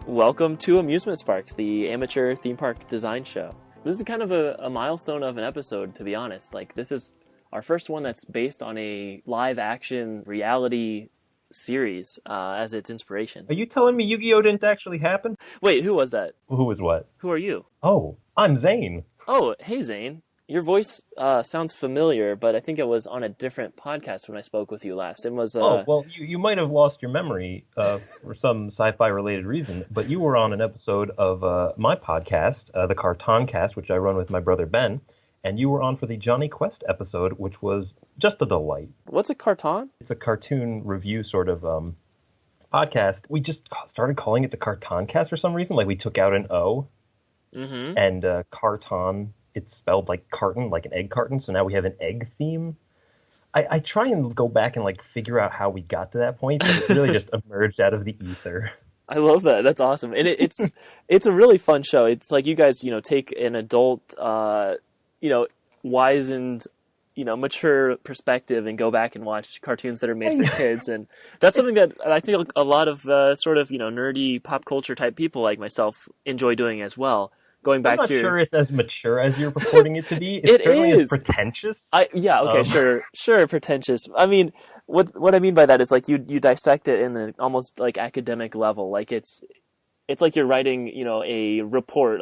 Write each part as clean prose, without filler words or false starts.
Welcome to AmusementSparks, the amateur theme park design show. This is kind of a milestone of an episode, to be honest. Like, this is our first one that's based on a live-action reality series as its inspiration. Are you telling me Yu-Gi-Oh! Didn't actually happen? Wait, who was that? Who was what? Who are you? Oh, I'm Zane. Oh, hey, Zane. Your voice sounds familiar, but I think it was on a different podcast when I spoke with you last. It was. Oh, well, you might have lost your memory for some sci-fi related reason, but you were on an episode of my podcast, the Cartoon Cast, which I run with my brother Ben, and you were on for the Johnny Quest episode, which was just a delight. What's a cartoon? It's a cartoon review sort of podcast. We just started calling it the Cartoon Cast for some reason. Like, we took out an O, and carton. It's spelled like carton, like an egg carton, so now we have an egg theme. I try and go back and like figure out how we got to that point, but it really just emerged out of the ether. I love that. That's awesome. And it's a really fun show. It's like you guys, take an adult, wizened, mature perspective and go back and watch cartoons that are made for kids. And that's something that I think a lot of sort of, nerdy pop culture type people like myself enjoy doing as well. Going back I'm not sure it's as mature as you're purporting it to be. It certainly is pretentious. Sure, pretentious. I mean, what I mean by that is like you dissect it in the almost like academic level. Like it's like you're writing, a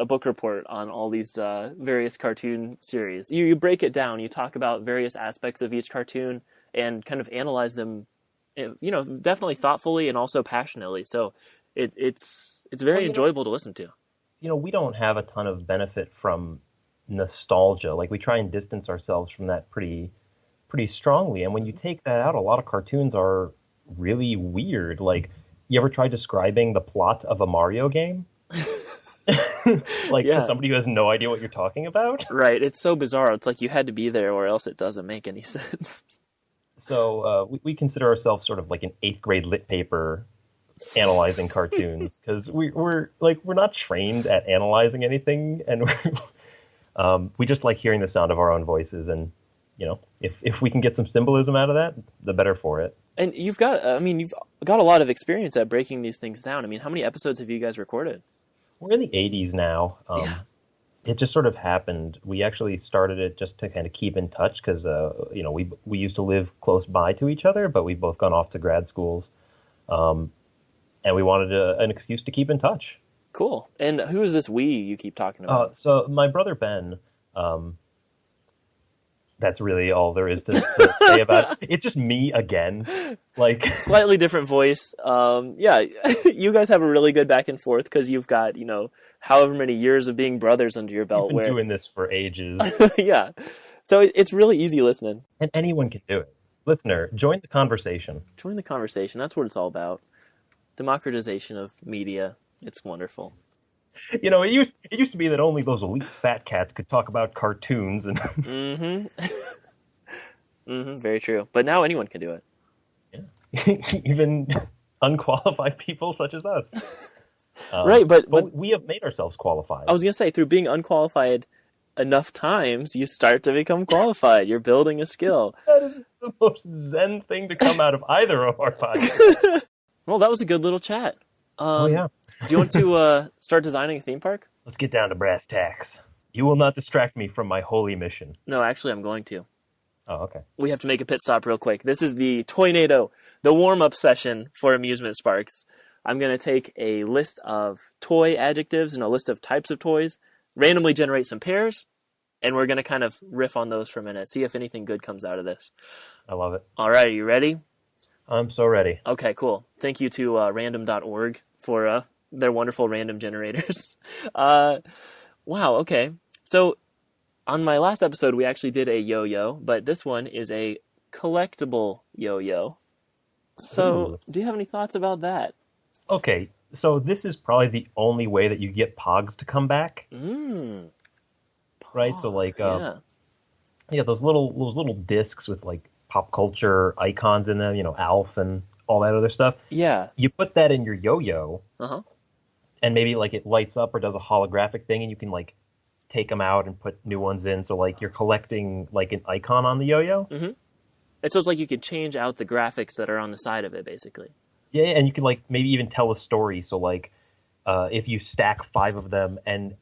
book report on all these various cartoon series. You break it down. You talk about various aspects of each cartoon and kind of analyze them, definitely thoughtfully and also passionately. So it's very enjoyable to listen to. We don't have a ton of benefit from nostalgia. Like, we try and distance ourselves from that pretty strongly. And when you take that out, a lot of cartoons are really weird. Like, you ever try describing the plot of a Mario game? To somebody who has no idea what you're talking about? Right. It's so bizarre. It's like you had to be there or else it doesn't make any sense. So we consider ourselves sort of like an 8th grade lit paper analyzing cartoons, because we're not trained at analyzing anything, and we just like hearing the sound of our own voices, and if we can get some symbolism out of that, the better for it. And you've got a lot of experience at breaking these things down. I mean, how many episodes have you guys recorded? We're in the 80s now. It just sort of happened. We actually started it just to kind of keep in touch, because we used to live close by to each other, but we've both gone off to grad schools. And we wanted an excuse to keep in touch. Cool. And who is this we you keep talking about? So my brother Ben, that's really all there is to say about it. It's just me again. Like, slightly different voice. You guys have a really good back and forth because you've got, however many years of being brothers under your belt. We've been doing this for ages. Yeah. So it's really easy listening. And anyone can do it. Listener, join the conversation. Join the conversation. That's what it's all about. Democratization of media. It's wonderful. It used to be that only those elite fat cats could talk about cartoons and very true. But now anyone can do it. Yeah. Even unqualified people such as us. Right, but we have made ourselves qualified. I was going to say, through being unqualified enough times, you start to become qualified. You're building a skill. That is the most zen thing to come out of either of our podcasts. Well, that was a good little chat. Do you want to start designing a theme park? Let's get down to brass tacks. You will not distract me from my holy mission. No, actually, I'm going to. Oh, okay. We have to make a pit stop real quick. This is the Toynado, the warm-up session for AmusementSparks. I'm going to take a list of toy adjectives and a list of types of toys, randomly generate some pairs, and we're going to kind of riff on those for a minute, see if anything good comes out of this. I love it. All right, are you ready? I'm so ready. Okay, cool. Thank you to random.org for their wonderful random generators. Wow, okay. So on my last episode, we actually did a yo-yo, but this one is a collectible yo-yo. So do you have any thoughts about that? Okay, so this is probably the only way that you get Pogs to come back. Pogs, right? So like, those little discs with like pop culture icons in them, Alf and all that other stuff. Yeah. You put that in your yo-yo, and maybe like it lights up or does a holographic thing, and you can like take them out and put new ones in. So like you're collecting like an icon on the yo-yo. And so it's like you could change out the graphics that are on the side of it, basically. Yeah, and you can like maybe even tell a story. So like if you stack 5 of them, and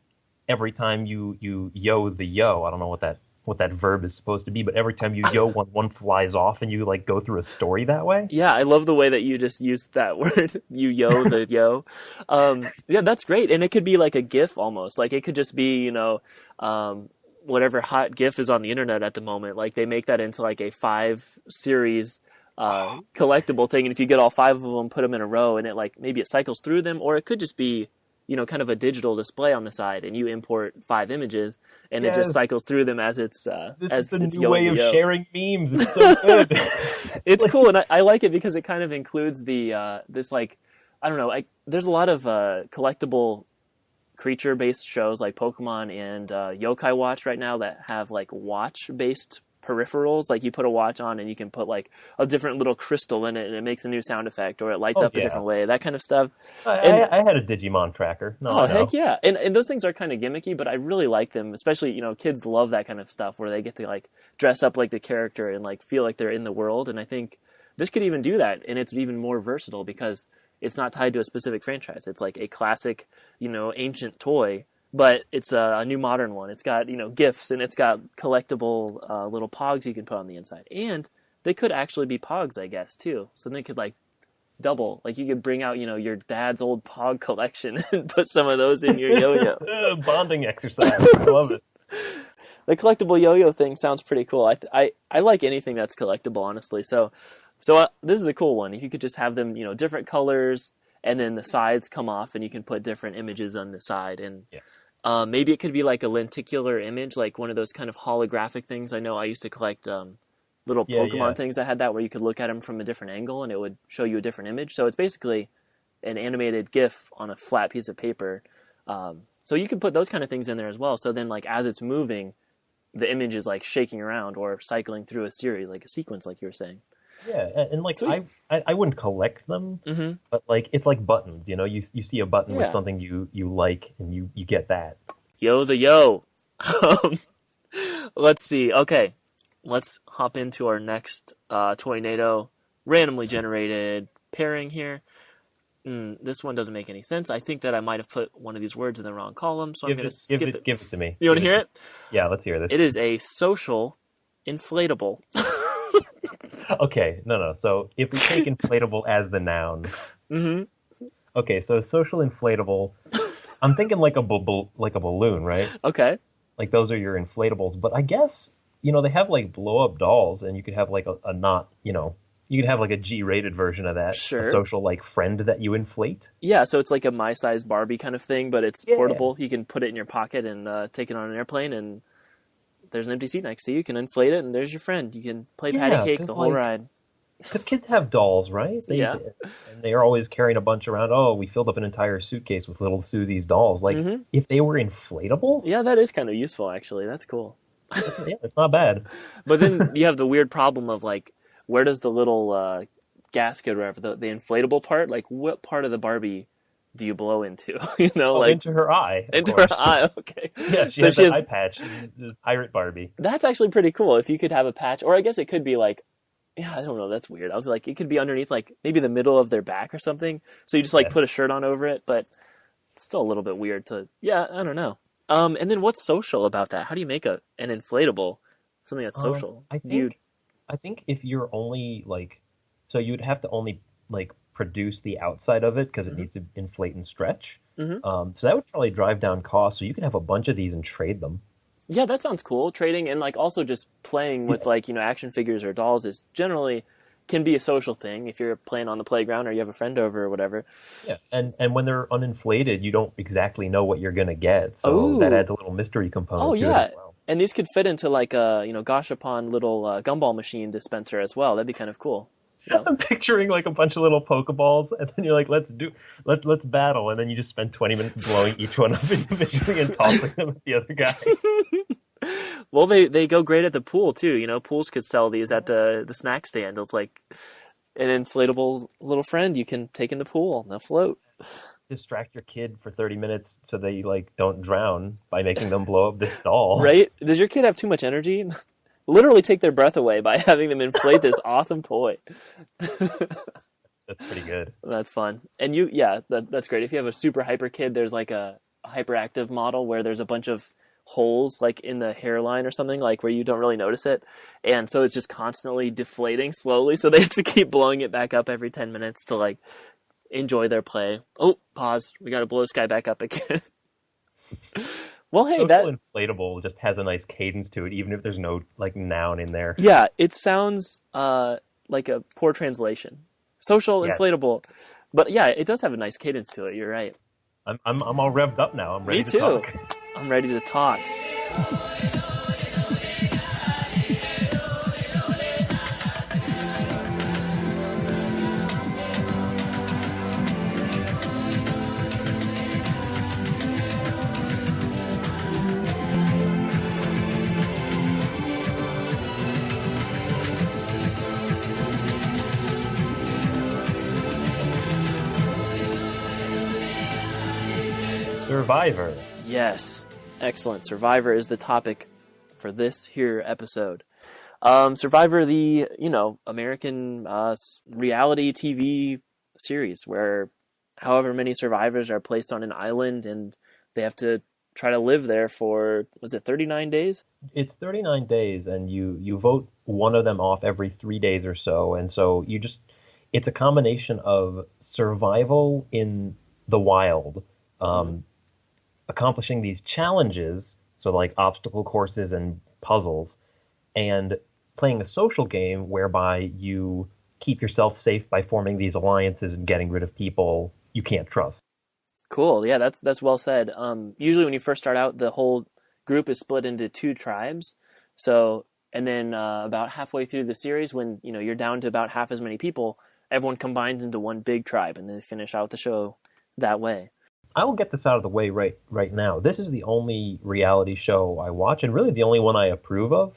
every time you yo the yo, I don't know what that verb is supposed to be, but every time you yo one flies off, and you like go through a story that way. Yeah, I love the way that you just used that word. You yo the yo. Yeah, that's great. And it could be like a GIF almost. Like it could just be, whatever hot GIF is on the internet at the moment. Like they make that into like a 5 series collectible thing. And if you get all 5 of them, put them in a row, and it like maybe it cycles through them, or it could just be, kind of a digital display on the side, and you import 5 images, and it just cycles through them as it's this as is the it's new way of yo. sharing memes. It's so good. It's cool, and I like it because it kind of includes the this like, I don't know, there's a lot of collectible creature-based shows like Pokemon and Yokai Watch right now that have like watch-based peripherals. Like you put a watch on and you can put like a different little crystal in it, and it makes a new sound effect, or it lights up a different way, that kind of stuff. I had a Digimon tracker. Heck yeah. And those things are kind of gimmicky, but I really like them, especially, kids love that kind of stuff where they get to like dress up like the character and like feel like they're in the world. And I think this could even do that, and it's even more versatile because it's not tied to a specific franchise. It's like a classic, ancient toy, but it's a new modern one. It's got, GIFs, and it's got collectible little pogs you can put on the inside. And they could actually be pogs, I guess, too. So they could like double. Like you could bring out, your dad's old pog collection and put some of those in your yo-yo. Bonding exercise. I love it. The collectible yo-yo thing sounds pretty cool. I like anything that's collectible, honestly. So this is a cool one. If you could just have them, different colors, and then the sides come off, and you can put different images on the side. And maybe it could be like a lenticular image, like one of those kind of holographic things. I know I used to collect little Pokemon things that had that, where you could look at them from a different angle, and it would show you a different image. So it's basically an animated GIF on a flat piece of paper. So you can put those kind of things in there as well. So then, like, as it's moving, the image is like shaking around or cycling through a series, like a sequence, like you were saying. Yeah, and like I wouldn't collect them, but like it's like buttons, you see a button with something you like, and you get that. Yo the yo. Let's see. Okay, let's hop into our next Toynado randomly generated pairing here. This one doesn't make any sense. I think that I might have put one of these words in the wrong column, so I'm going to skip it. Give it to me. You want to hear it? Yeah, let's hear this. It is a social inflatable. Okay, no. So if we take inflatable as the noun, okay. So social inflatable, I'm thinking like a balloon, right? Okay. Like those are your inflatables, but I guess they have like blow up dolls, and you could have like a not, you could have like a G-rated version of that. Sure. A social like friend that you inflate. Yeah, so it's like a my size Barbie kind of thing, but it's portable. You can put it in your pocket and take it on an airplane, and there's an empty seat next to you. You can inflate it, and there's your friend. You can play patty cake the whole ride. Because kids have dolls, right? And they're always carrying a bunch around. Oh, we filled up an entire suitcase with little Susie's dolls. Like, if they were inflatable? Yeah, that is kind of useful, actually. That's cool. Yeah, it's not bad. But then you have the weird problem of, like, where does the little gasket or whatever, the inflatable part, like, what part of the Barbie do you blow into? Like into her eye. Into her eye, okay. Yeah, she has an eye patch. Pirate Barbie. That's actually pretty cool. If you could have a patch, or I guess it could be like, I don't know. That's weird. I was like, it could be underneath, like maybe the middle of their back or something. So you just like put a shirt on over it, but it's still a little bit weird to. Yeah, I don't know. And then what's social about that? How do you make an inflatable something that's social? I think if you're only like, so you'd have to only like produce the outside of it because it needs to inflate and stretch. So that would probably drive down costs. So you can have a bunch of these and trade them. Yeah, that sounds cool. Trading and like also just playing with like, action figures or dolls is generally can be a social thing if you're playing on the playground or you have a friend over or whatever. Yeah, and when they're uninflated, you don't exactly know what you're going to get. So that adds a little mystery component to it as well. And these could fit into like a, Gashapon little gumball machine dispenser as well. That'd be kind of cool. I'm picturing like a bunch of little Pokeballs, and then you're like, let's battle, and then you just spend 20 minutes blowing each one up individually and tossing them at the other guy. Well, they go great at the pool too. Pools could sell these at the snack stand. It's like an inflatable little friend you can take in the pool and they'll float. Distract your kid for 30 minutes so they like don't drown by making them blow up this doll. Right? Does your kid have too much energy? Literally take their breath away by having them inflate this awesome toy. That's pretty good. That's fun. And that's great. If you have a super hyper kid, there's like a hyperactive model where there's a bunch of holes like in the hairline or something, like where you don't really notice it, and so it's just constantly deflating slowly, so they have to keep blowing it back up every 10 minutes to like enjoy their play. Oh, pause, we gotta blow this guy back up again. Well, hey, that inflatable just has a nice cadence to it, even if there's no like noun in there. Yeah, it sounds like a poor translation. Social inflatable, but yeah, it does have a nice cadence to it. You're right. I'm all revved up now. I'm ready to talk. I'm ready to talk. Survivor. Yes. Excellent. Survivor is the topic for this here episode. Survivor, the, American reality TV series where however many survivors are placed on an island and they have to try to live there for, was it 39 days? It's 39 days, and you vote one of them off every 3 days or so. And so it's a combination of survival in the wild, accomplishing these challenges, so like obstacle courses and puzzles, and playing a social game whereby you keep yourself safe by forming these alliances and getting rid of people you can't trust. Cool. Yeah, that's well said. Usually when you first start out, the whole group is split into 2 tribes. So, and then about halfway through the series, when you're down to about half as many people, everyone combines into one big tribe, and they finish out the show that way. I will get this out of the way right now. This is the only reality show I watch, and really the only one I approve of.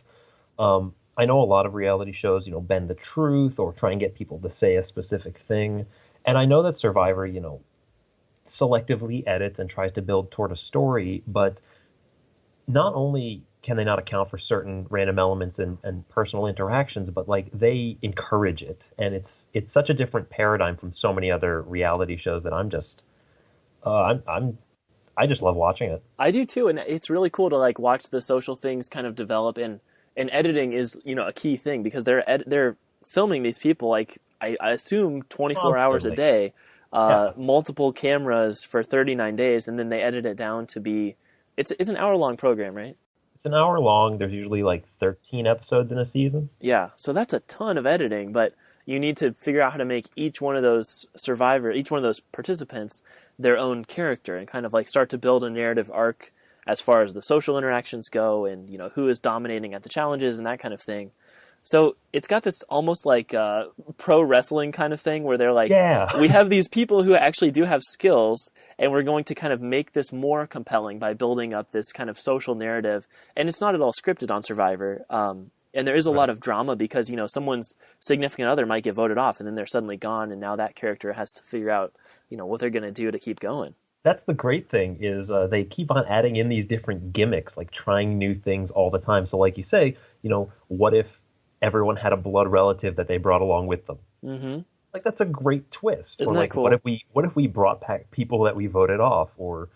I know a lot of reality shows, bend the truth or try and get people to say a specific thing. And I know that Survivor, selectively edits and tries to build toward a story, but not only can they not account for certain random elements and personal interactions, but like they encourage it. And it's such a different paradigm from so many other reality shows that I'm just... I just love watching it. I do too, and it's really cool to like watch the social things kind of develop. And editing is a key thing because they're filming these people like I assume 24 hours a day, multiple cameras for 39 days, and then they edit it down to be it's an hour-long program, right? It's an hour long. There's usually like 13 episodes in a season. Yeah, so that's a ton of editing, but you need to figure out how to make each one of those participants their own character and kind of like start to build a narrative arc as far as the social interactions go and, who is dominating at the challenges and that kind of thing. So it's got this almost like pro wrestling kind of thing where they're like, we have these people who actually do have skills and we're going to kind of make this more compelling by building up this kind of social narrative. And it's not at all scripted on Survivor. And there is a lot of drama because, someone's significant other might get voted off and then they're suddenly gone. And now that character has to figure out, what they're going to do to keep going. That's the great thing is they keep on adding in these different gimmicks, like trying new things all the time. So like you say, what if everyone had a blood relative that they brought along with them? Mm-hmm. Like that's a great twist. Isn't or that cool? What if we brought back people that we voted off? Or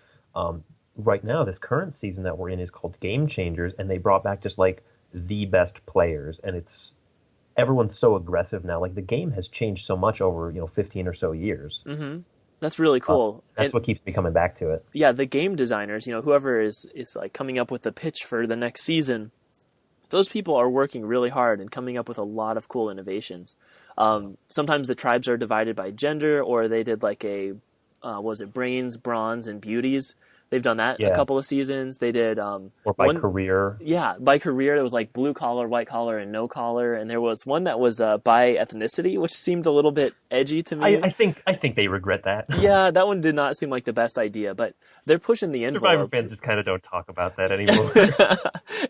right now, this current season that we're in is called Game Changers, and they brought back just like the best players, and everyone's so aggressive now. Like the game has changed so much over 15 or so years. Mm-hmm. That's really cool. That's what keeps me coming back to it. Yeah, the game designers, whoever is like coming up with the pitch for the next season, those people are working really hard and coming up with a lot of cool innovations. Sometimes the tribes are divided by gender, or they did like brains, bronze, and beauties. They've done that a couple of seasons. They did... or by career. Yeah, by career. There was like blue collar, white collar, and no collar. And there was one that was by ethnicity, which seemed a little bit edgy to me. I think they regret that. Yeah, that one did not seem like the best idea, but they're pushing the envelope. Survivor fans just kind of don't talk about that anymore.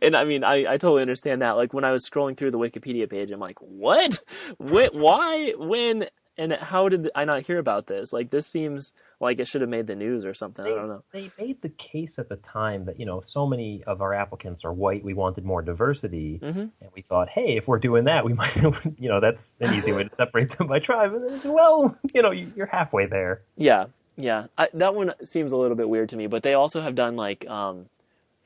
And I mean, I totally understand that. Like when I was scrolling through the Wikipedia page, I'm like, what? Why? When? And how did I not hear about this? Like, this seems like it should have made the news or something. I They don't know. they made the case at the time that, so many of our applicants are white, we wanted more diversity, Hmm. and we thought, hey, if we're doing that, we might, that's an easy way to separate them by tribe. And then, well, you're halfway there. Yeah, yeah. That one seems a little bit weird to me, but they also have done like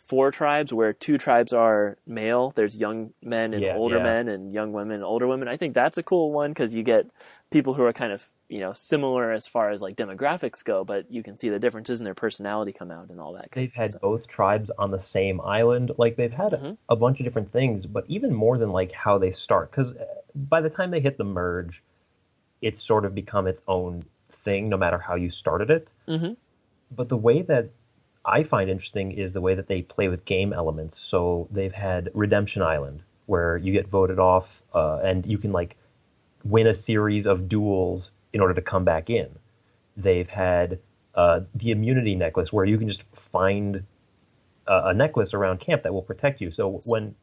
4 tribes where 2 tribes are male. There's young men and older men, and young women and older women. I think that's a cool one because you get people who are kind of similar as far as like demographics go, but you can see the differences in their personality come out and all that. They've had both tribes on the same island. Like they've had a bunch of different things, but even more than like how they start, because by the time they hit the merge, it's sort of become its own thing, no matter how you started it. Mm-hmm. But the way that I find interesting is the way that they play with game elements. So they've had Redemption Island, where you get voted off, and you can like win a series of duels in order to come back in. They've had the immunity necklace, where you can just find a necklace around camp that will protect you. So when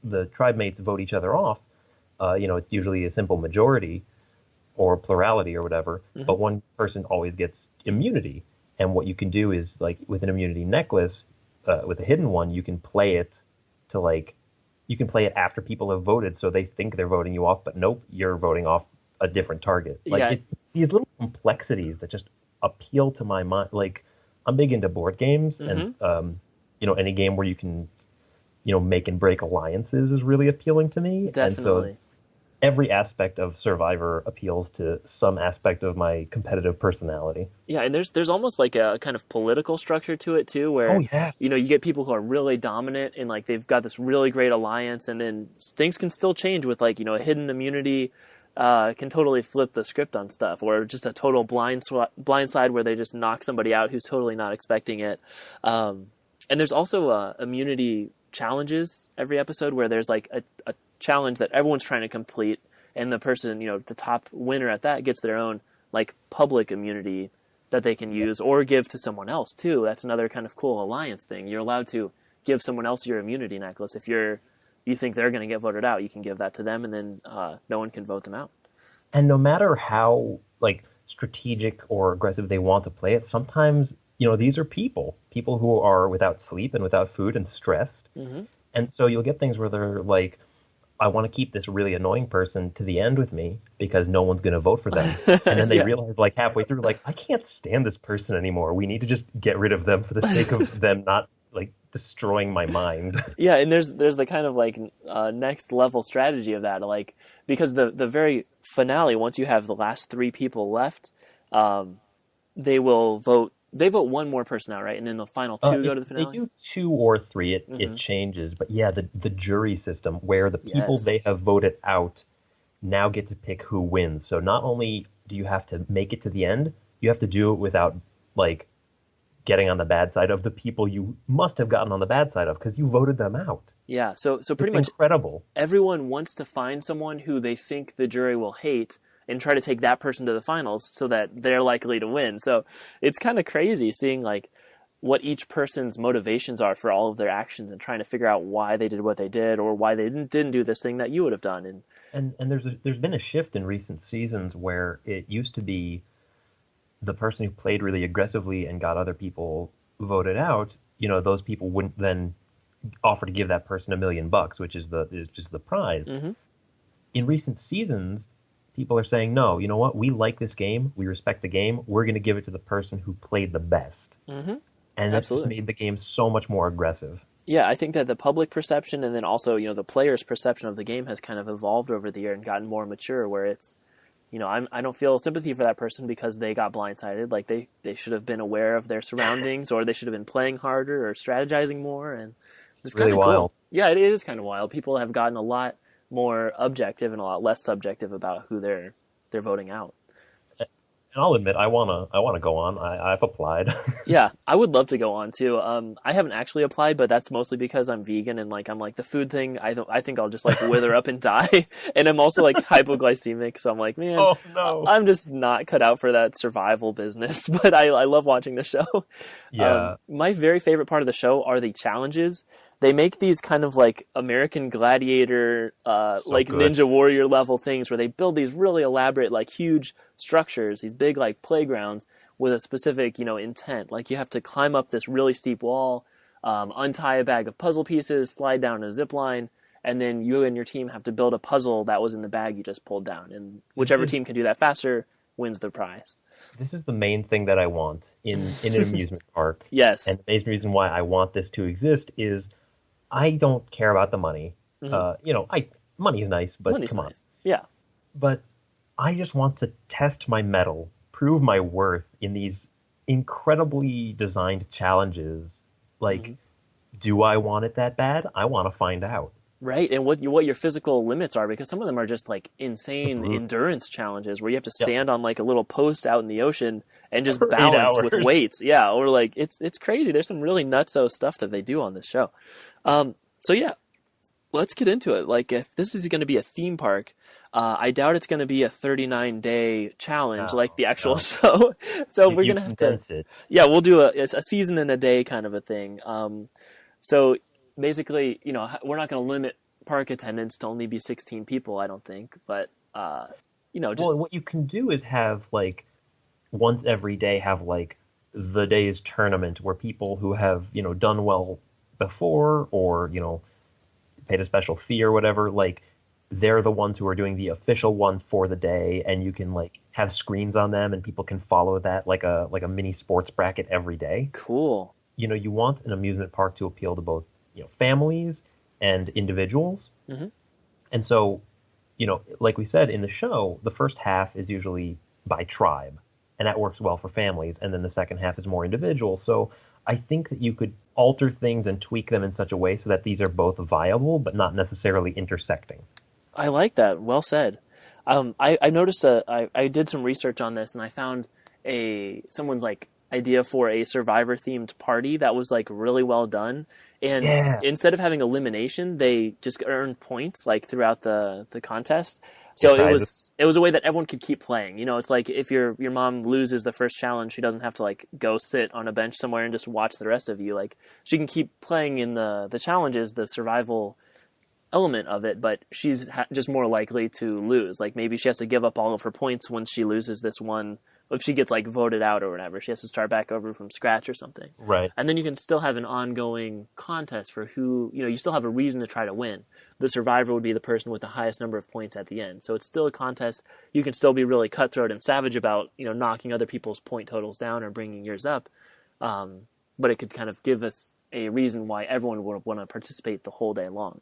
the tribe mates vote each other off, it's usually a simple majority or plurality or whatever, but one person always gets immunity. And what you can do is, like, with an immunity necklace, with a hidden one, you can play it you can play it after people have voted, so they think they're voting you off, but nope, you're voting off a different target. Like, these little complexities that just appeal to my mind. Like, I'm big into board games, and, any game where you can, make and break alliances is really appealing to me. Definitely. And so every aspect of Survivor appeals to some aspect of my competitive personality. Yeah, and there's almost like a kind of political structure to it too, where you get people who are really dominant and like they've got this really great alliance, and then things can still change with like a hidden immunity can totally flip the script on stuff, or just a total blindside where they just knock somebody out who's totally not expecting it. And there's also immunity challenges every episode where there's like a challenge that everyone's trying to complete, and the person, the top winner at that gets their own like public immunity that they can use or give to someone else too. That's another kind of cool alliance thing. You're allowed to give someone else your immunity necklace. If you think they're going to get voted out, you can give that to them, and then no one can vote them out. And no matter how like strategic or aggressive they want to play it, sometimes these are people who are without sleep and without food and stressed. And so you'll get things where they're like, I want to keep this really annoying person to the end with me because no one's going to vote for them. And then they realize like halfway through, like, I can't stand this person anymore. We need to just get rid of them for the sake of them not like destroying my mind. Yeah, and there's the kind of like next level strategy of that, like, because the very finale, once you have the last 3 people left, they will vote. They vote one more person out, right? And then the final 2 go to the finale? They do 2 or 3. It changes. But yeah, the jury system where the people they have voted out now get to pick who wins. So not only do you have to make it to the end, you have to do it without, like, getting on the bad side of the people you must have gotten on the bad side of because you voted them out. Yeah, so pretty much incredible. Everyone wants to find someone who they think the jury will hate and try to take that person to the finals so that they're likely to win. So it's kind of crazy seeing like what each person's motivations are for all of their actions and trying to figure out why they did what they did or why they didn't do this thing that you would have done. And there's been a shift in recent seasons where it used to be the person who played really aggressively and got other people voted out, those people wouldn't then offer to give that person $1 million, which is the prize. In recent seasons, people are saying, no, you know what? We like this game. We respect the game. We're going to give it to the person who played the best. And that's just made the game so much more aggressive. Yeah, I think that the public perception and then also, the player's perception of the game has kind of evolved over the year and gotten more mature where it's, I don't feel sympathy for that person because they got blindsided. Like they should have been aware of their surroundings or they should have been playing harder or strategizing more. And it's really kind of wild. Cool. Yeah, it is kind of wild. People have gotten a lot more objective and a lot less subjective about who they're voting out. And I'll admit, I wanna go on. I've applied. Yeah, I would love to go on too. I haven't actually applied, but that's mostly because I'm vegan and like I'm like the food thing. I think I'll just like wither up and die. And I'm also like hypoglycemic, so I'm like, man, oh, no. I'm just not cut out for that survival business. But I love watching the show. Yeah. My very favorite part of the show are the challenges. they make these kind of like American Gladiator, like good. Ninja Warrior level things where they build these really elaborate, like huge structures, these big like playgrounds with a specific, intent. Like you have to climb up this really steep wall, untie a bag of puzzle pieces, slide down a zip line, and then you and your team have to build a puzzle that was in the bag you just pulled down. And whichever team can do that faster wins the prize. This is the main thing that I want in an amusement park. Yes. And the main reason why I want this to exist is I don't care about the money. Money's nice, but Money's come on. nice. Yeah. But I just want to test my mettle, prove my worth in these incredibly designed challenges. Like, do I want it that bad? I want to find out. Right, and what your physical limits are, because some of them are just like insane endurance challenges where you have to stand on like a little post out in the ocean and just balance with weights. Yeah, or like it's crazy. There's some really nutso stuff that they do on this show. So yeah, let's get into it. Like if this is going to be a theme park, I doubt it's going to be a 39-day challenge like the actual show. So we're going to have to we'll do a season in a day kind of a thing. So basically, we're not going to limit park attendance to only be 16 people, I don't think. But, just... Well, what you can do is have, like, once every day have, like, the day's tournament where people who have, done well before or, paid a special fee or whatever, like, they're the ones who are doing the official one for the day, and you can, like, have screens on them and people can follow that like a mini sports bracket every day. Cool. You want an amusement park to appeal to both families and individuals. Mm-hmm. And so, like we said in the show, the first half is usually by tribe, and that works well for families. And then the second half is more individual. So I think that you could alter things and tweak them in such a way so that these are both viable, but not necessarily intersecting. I like that. Well said. I noticed I did some research on this, and I found someone's like idea for a Survivor themed party that was like really well done. And instead of having elimination, they just earned points like throughout the contest. So it was a way that everyone could keep playing. It's like if your mom loses the first challenge, she doesn't have to like go sit on a bench somewhere and just watch the rest of you. Like she can keep playing in the challenges, the survival element of it, but she's just more likely to lose. Like maybe she has to give up all of her points once she loses this one. If she gets like voted out or whatever, she has to start back over from scratch or something. Right. And then you can still have an ongoing contest for who, you still have a reason to try to win. The survivor would be the person with the highest number of points at the end. So it's still a contest. You can still be really cutthroat and savage about, knocking other people's point totals down or bringing yours up. But it could kind of give us a reason why everyone would want to participate the whole day long.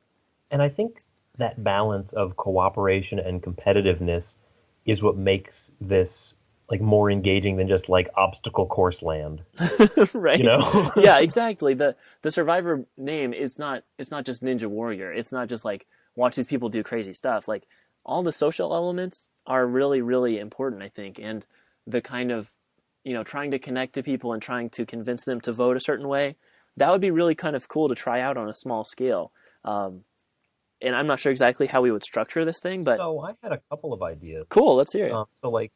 And I think that balance of cooperation and competitiveness is what makes this like more engaging than just like obstacle course land. Right. Yeah, exactly. The Survivor name it's not just Ninja Warrior. It's not just like watch these people do crazy stuff. Like all the social elements are really, really important, I think. And the kind of, trying to connect to people and trying to convince them to vote a certain way, that would be really kind of cool to try out on a small scale. And I'm not sure exactly how we would structure this thing, but... So I had a couple of ideas. Cool, let's hear it.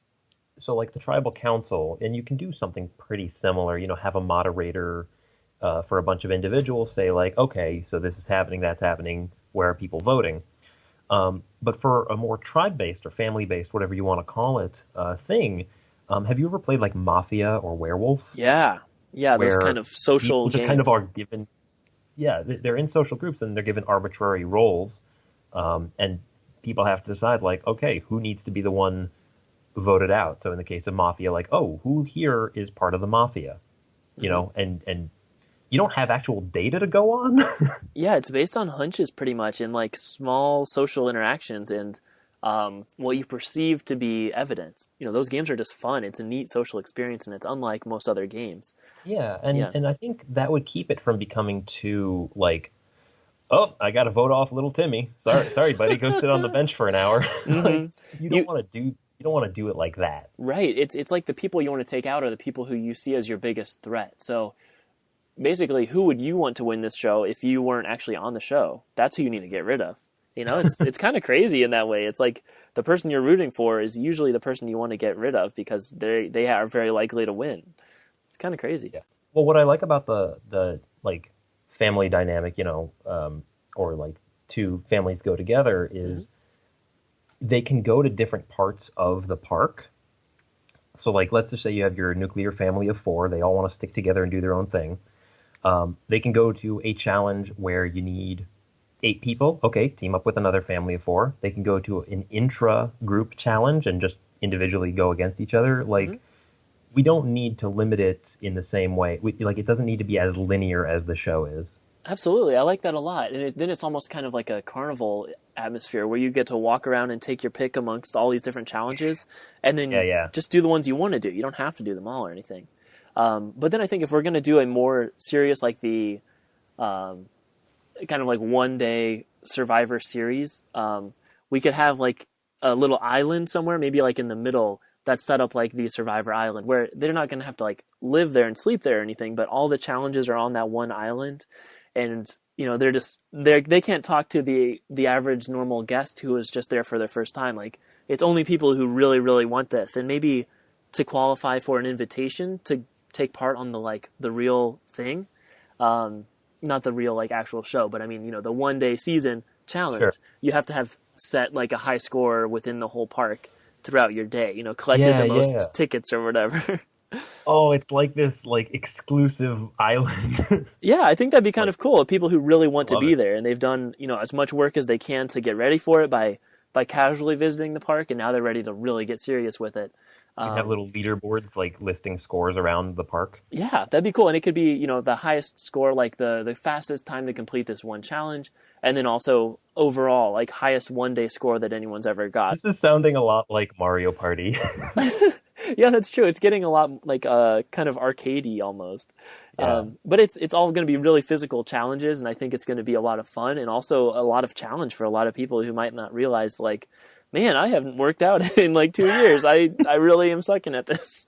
So like the tribal council, and you can do something pretty similar, have a moderator for a bunch of individuals, say like, okay, so this is happening, that's happening, where are people voting? But for a more tribe-based or family-based, whatever you want to call it, thing, have you ever played like Mafia or Werewolf? Yeah, those kind of social games. Just kind of are given... Yeah, they're in social groups and they're given arbitrary roles, and people have to decide, like, okay, who needs to be the one voted out? So in the case of Mafia, like, oh, who here is part of the Mafia? And you don't have actual data to go on? Yeah, it's based on hunches pretty much and, like, small social interactions and what you perceive to be evidence. Those games are just fun. It's a neat social experience, and it's unlike most other games. Yeah, and I think that would keep it from becoming too, like, oh, I got to vote off little Timmy. Sorry, buddy, go sit on the bench for an hour. Mm-hmm. Like, you don't want to do it like that. Right. It's like the people you want to take out are the people who you see as your biggest threat. So basically, who would you want to win this show if you weren't actually on the show? That's who you need to get rid of. It's kind of crazy in that way. It's like the person you're rooting for is usually the person you want to get rid of because they are very likely to win. It's kind of crazy. Yeah. Well, what I like about the like family dynamic, or like two families go together is they can go to different parts of the park. So like, let's just say you have your nuclear family of four. They all want to stick together and do their own thing. They can go to a challenge where you need 8 people. Okay, team up with another family of four. They can go to an intra-group challenge and just individually go against each other. Like, we don't need to limit it in the same way. It doesn't need to be as linear as the show is. Absolutely. I like that a lot. And then it's almost kind of like a carnival atmosphere where you get to walk around and take your pick amongst all these different challenges and then just do the ones you want to do. You don't have to do them all or anything. But then I think if we're going to do a more serious, like the kind of like one-day Survivor series, we could have like a little island somewhere, maybe like in the middle, that's set up like the Survivor Island, where they're not going to have to like live there and sleep there or anything, but all the challenges are on that one island. And, they can't talk to the average normal guest who is just there for their first time. Like, it's only people who really, really want this. And maybe to qualify for an invitation to take part on the real thing, not the real like actual show, but I mean, the 1-day season challenge, you have to have set like a high score within the whole park throughout your day, collected the most tickets or whatever. Oh, it's like this like exclusive island. Yeah, I think that'd be kind of cool. People who really want to be there, and they've done, as much work as they can to get ready for it by casually visiting the park, and now they're ready to really get serious with it. You have little leaderboards like listing scores around the park. Yeah, that'd be cool. And it could be, the highest score, like the fastest time to complete this one challenge, and then also overall, like highest 1-day score that anyone's ever got. This is sounding a lot like Mario Party. Yeah, that's true. It's getting a lot like kind of arcadey almost. Yeah. But it's all going to be really physical challenges, and I think it's going to be a lot of fun and also a lot of challenge for a lot of people who might not realize, like, man, I haven't worked out in like 2 years. I really am sucking at this.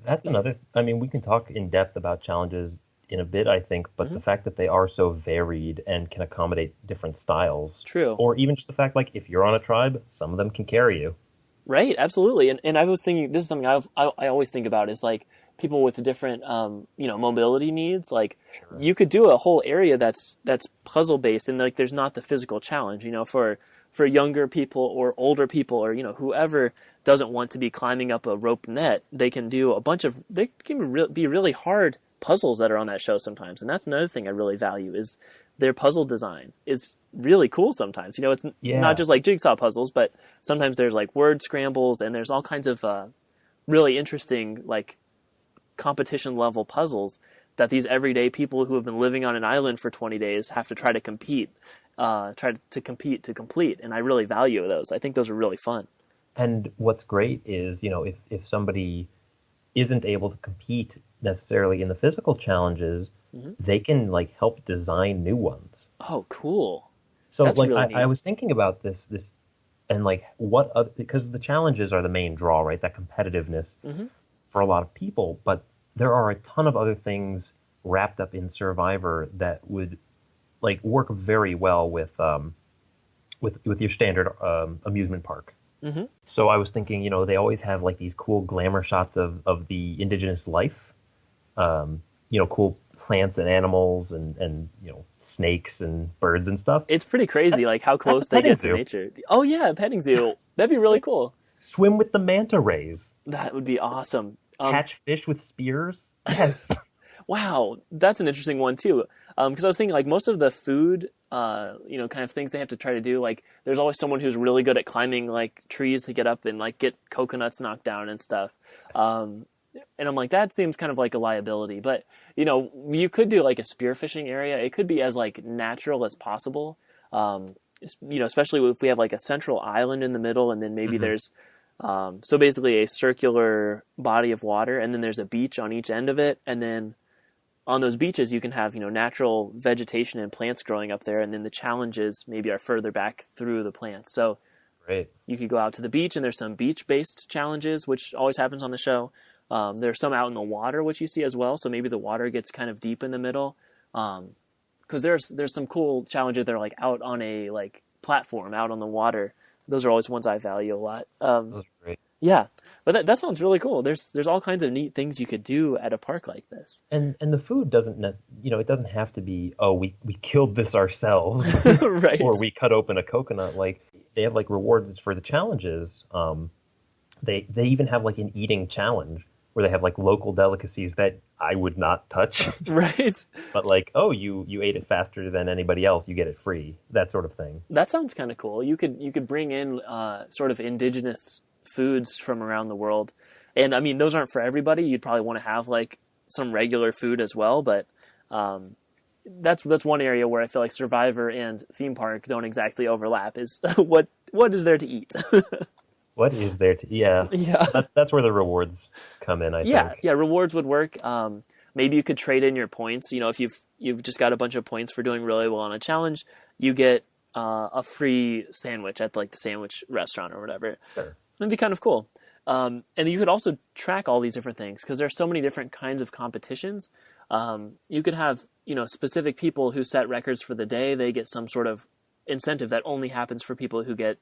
That's another. I mean, we can talk in depth about challenges in a bit, I think, but the fact that they are so varied and can accommodate different styles. True. Or even just the fact, like, if you're on a tribe, some of them can carry you. Right, absolutely. And I was thinking, this is something I always think about, is like people with different mobility needs. Like, you could do a whole area that's puzzle based, and like there's not the physical challenge. For younger people or older people or whoever doesn't want to be climbing up a rope net, they can do a bunch of, they can be really hard puzzles that are on that show sometimes. And that's another thing I really value, is their puzzle design is really cool sometimes. It's not just like jigsaw puzzles, but sometimes there's like word scrambles, and there's all kinds of really interesting like competition level puzzles that these everyday people who have been living on an island for 20 days have to try to complete. To complete, and I really value those. I think those are really fun. And what's great is, if somebody isn't able to compete necessarily in the physical challenges, they can like help design new ones. Oh, cool. So that's like really I was thinking about this and like because the challenges are the main draw, right? That competitiveness for a lot of people, but there are a ton of other things wrapped up in Survivor that would like work very well with your standard amusement park. So I was thinking, they always have like these cool glamour shots of the indigenous life, cool plants and animals and snakes and birds and stuff. It's pretty crazy, like how close they get to nature. Oh yeah, a petting zoo. That'd be really cool. Swim with the manta rays. That would be awesome. Catch fish with spears. Yes. Wow, that's an interesting one too. Because I was thinking, like, most of the food, kind of things they have to try to do, like, there's always someone who's really good at climbing, like, trees to get up and, like, get coconuts knocked down and stuff. And I'm like, that seems kind of like a liability. But, you could do, like, a spearfishing area. It could be as, like, natural as possible. Especially if we have, like, a central island in the middle, and then maybe there's, so basically a circular body of water, and then there's a beach on each end of it, and then on those beaches, you can have, natural vegetation and plants growing up there, and then the challenges maybe are further back through the plants. So you could go out to the beach, and there's some beach-based challenges, which always happens on the show. There's some out in the water, which you see as well, so maybe the water gets kind of deep in the middle. Because there's some cool challenges that are, like, out on a, like, platform, out on the water. Those are always ones I value a lot. Those are great. Yeah, but that sounds really cool. There's all kinds of neat things you could do at a park like this. And the food doesn't it doesn't have to be, oh, we killed this ourselves Right. or we cut open a coconut. Like they have like rewards for the challenges. They even have like an eating challenge where they have like local delicacies that I would not touch. Right. But like, oh, you ate it faster than anybody else, you get it free. That sort of thing. That sounds kind of cool. You could bring in sort of indigenous foods from around the world. And I mean, those aren't for everybody. You'd probably want to have like some regular food as well, but that's one area where I feel like Survivor and theme park don't exactly overlap is what is there to eat. What is there to? Yeah, Yeah. that's where the rewards come in. I think. Yeah. Rewards would work. Maybe you could trade in your points. You know, if you've just got a bunch of points for doing really well on a challenge, you get a free sandwich at like the sandwich restaurant or whatever. Sure. That'd be kind of cool. And you could also track all these different things because there's so many different kinds of competitions. You could have, specific people who set records for the day. They get some sort of incentive that only happens for people who get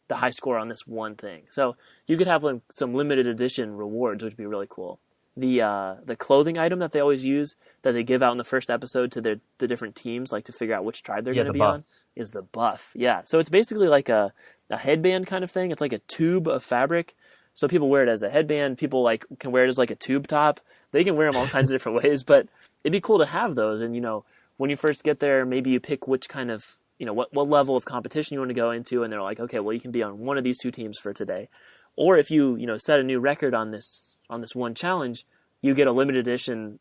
the high score on this one thing. So you could have like some limited edition rewards, which would be really cool. The clothing item that they always use that they give out in the first episode to the different teams, like to figure out which tribe they're going to be on, is the buff. Yeah, so it's basically like a headband kind of thing. It's like a tube of fabric. So people wear it as a headband. People like can wear it as like a tube top. They can wear them all kinds of different ways. But it'd be cool to have those. And when you first get there, maybe you pick which kind of what level of competition you want to go into, and they're like, okay, well you can be on one of these two teams for today. Or if you set a new record on this one challenge, you get a limited edition,